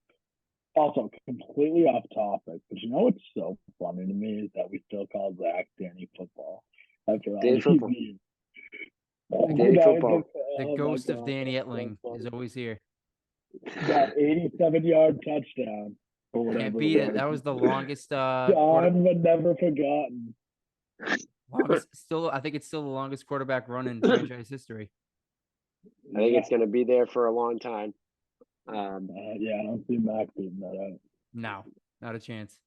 Also, completely off topic, but you know what's so funny to me is that we still call Zach Danny Football after all these years. Danny Football. The ghost of Danny Etling is always here. That 87-yard touchdown. Can't beat it. That was the longest. John would never forgotten. I think it's still the longest quarterback run in franchise history. I think it's going to be there for a long time. I don't see Mac beating that out. No, not a chance.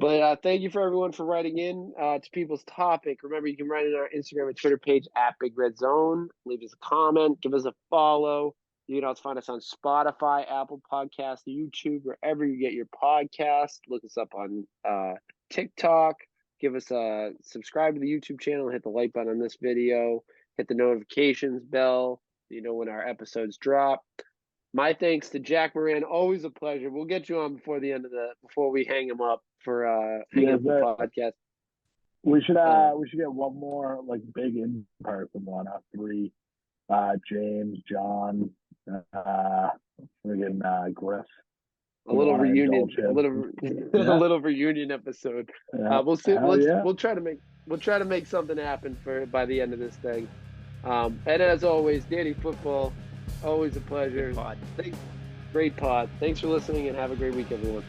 But thank you for everyone for writing in to People's Topic. Remember, you can write in our Instagram and Twitter page at Big Red Zone. Leave us a comment. Give us a follow. You can also find us on Spotify, Apple Podcasts, YouTube, wherever you get your podcast. Look us up on TikTok. Give us a subscribe to the YouTube channel. Hit the like button on this video. Hit the notifications bell so you know when our episodes drop. My thanks to Jack Moran. Always a pleasure. We'll get you on before we hang him up for the podcast. We should get one more like big in person one after 3. James, John, friggin' Griff. A little reunion, a little reunion episode. Yeah. We'll see. We'll try to make something happen by the end of this thing. And as always, Danny Football. Always a pleasure. Great pod. Great pod. Thanks for listening and have a great week, everyone.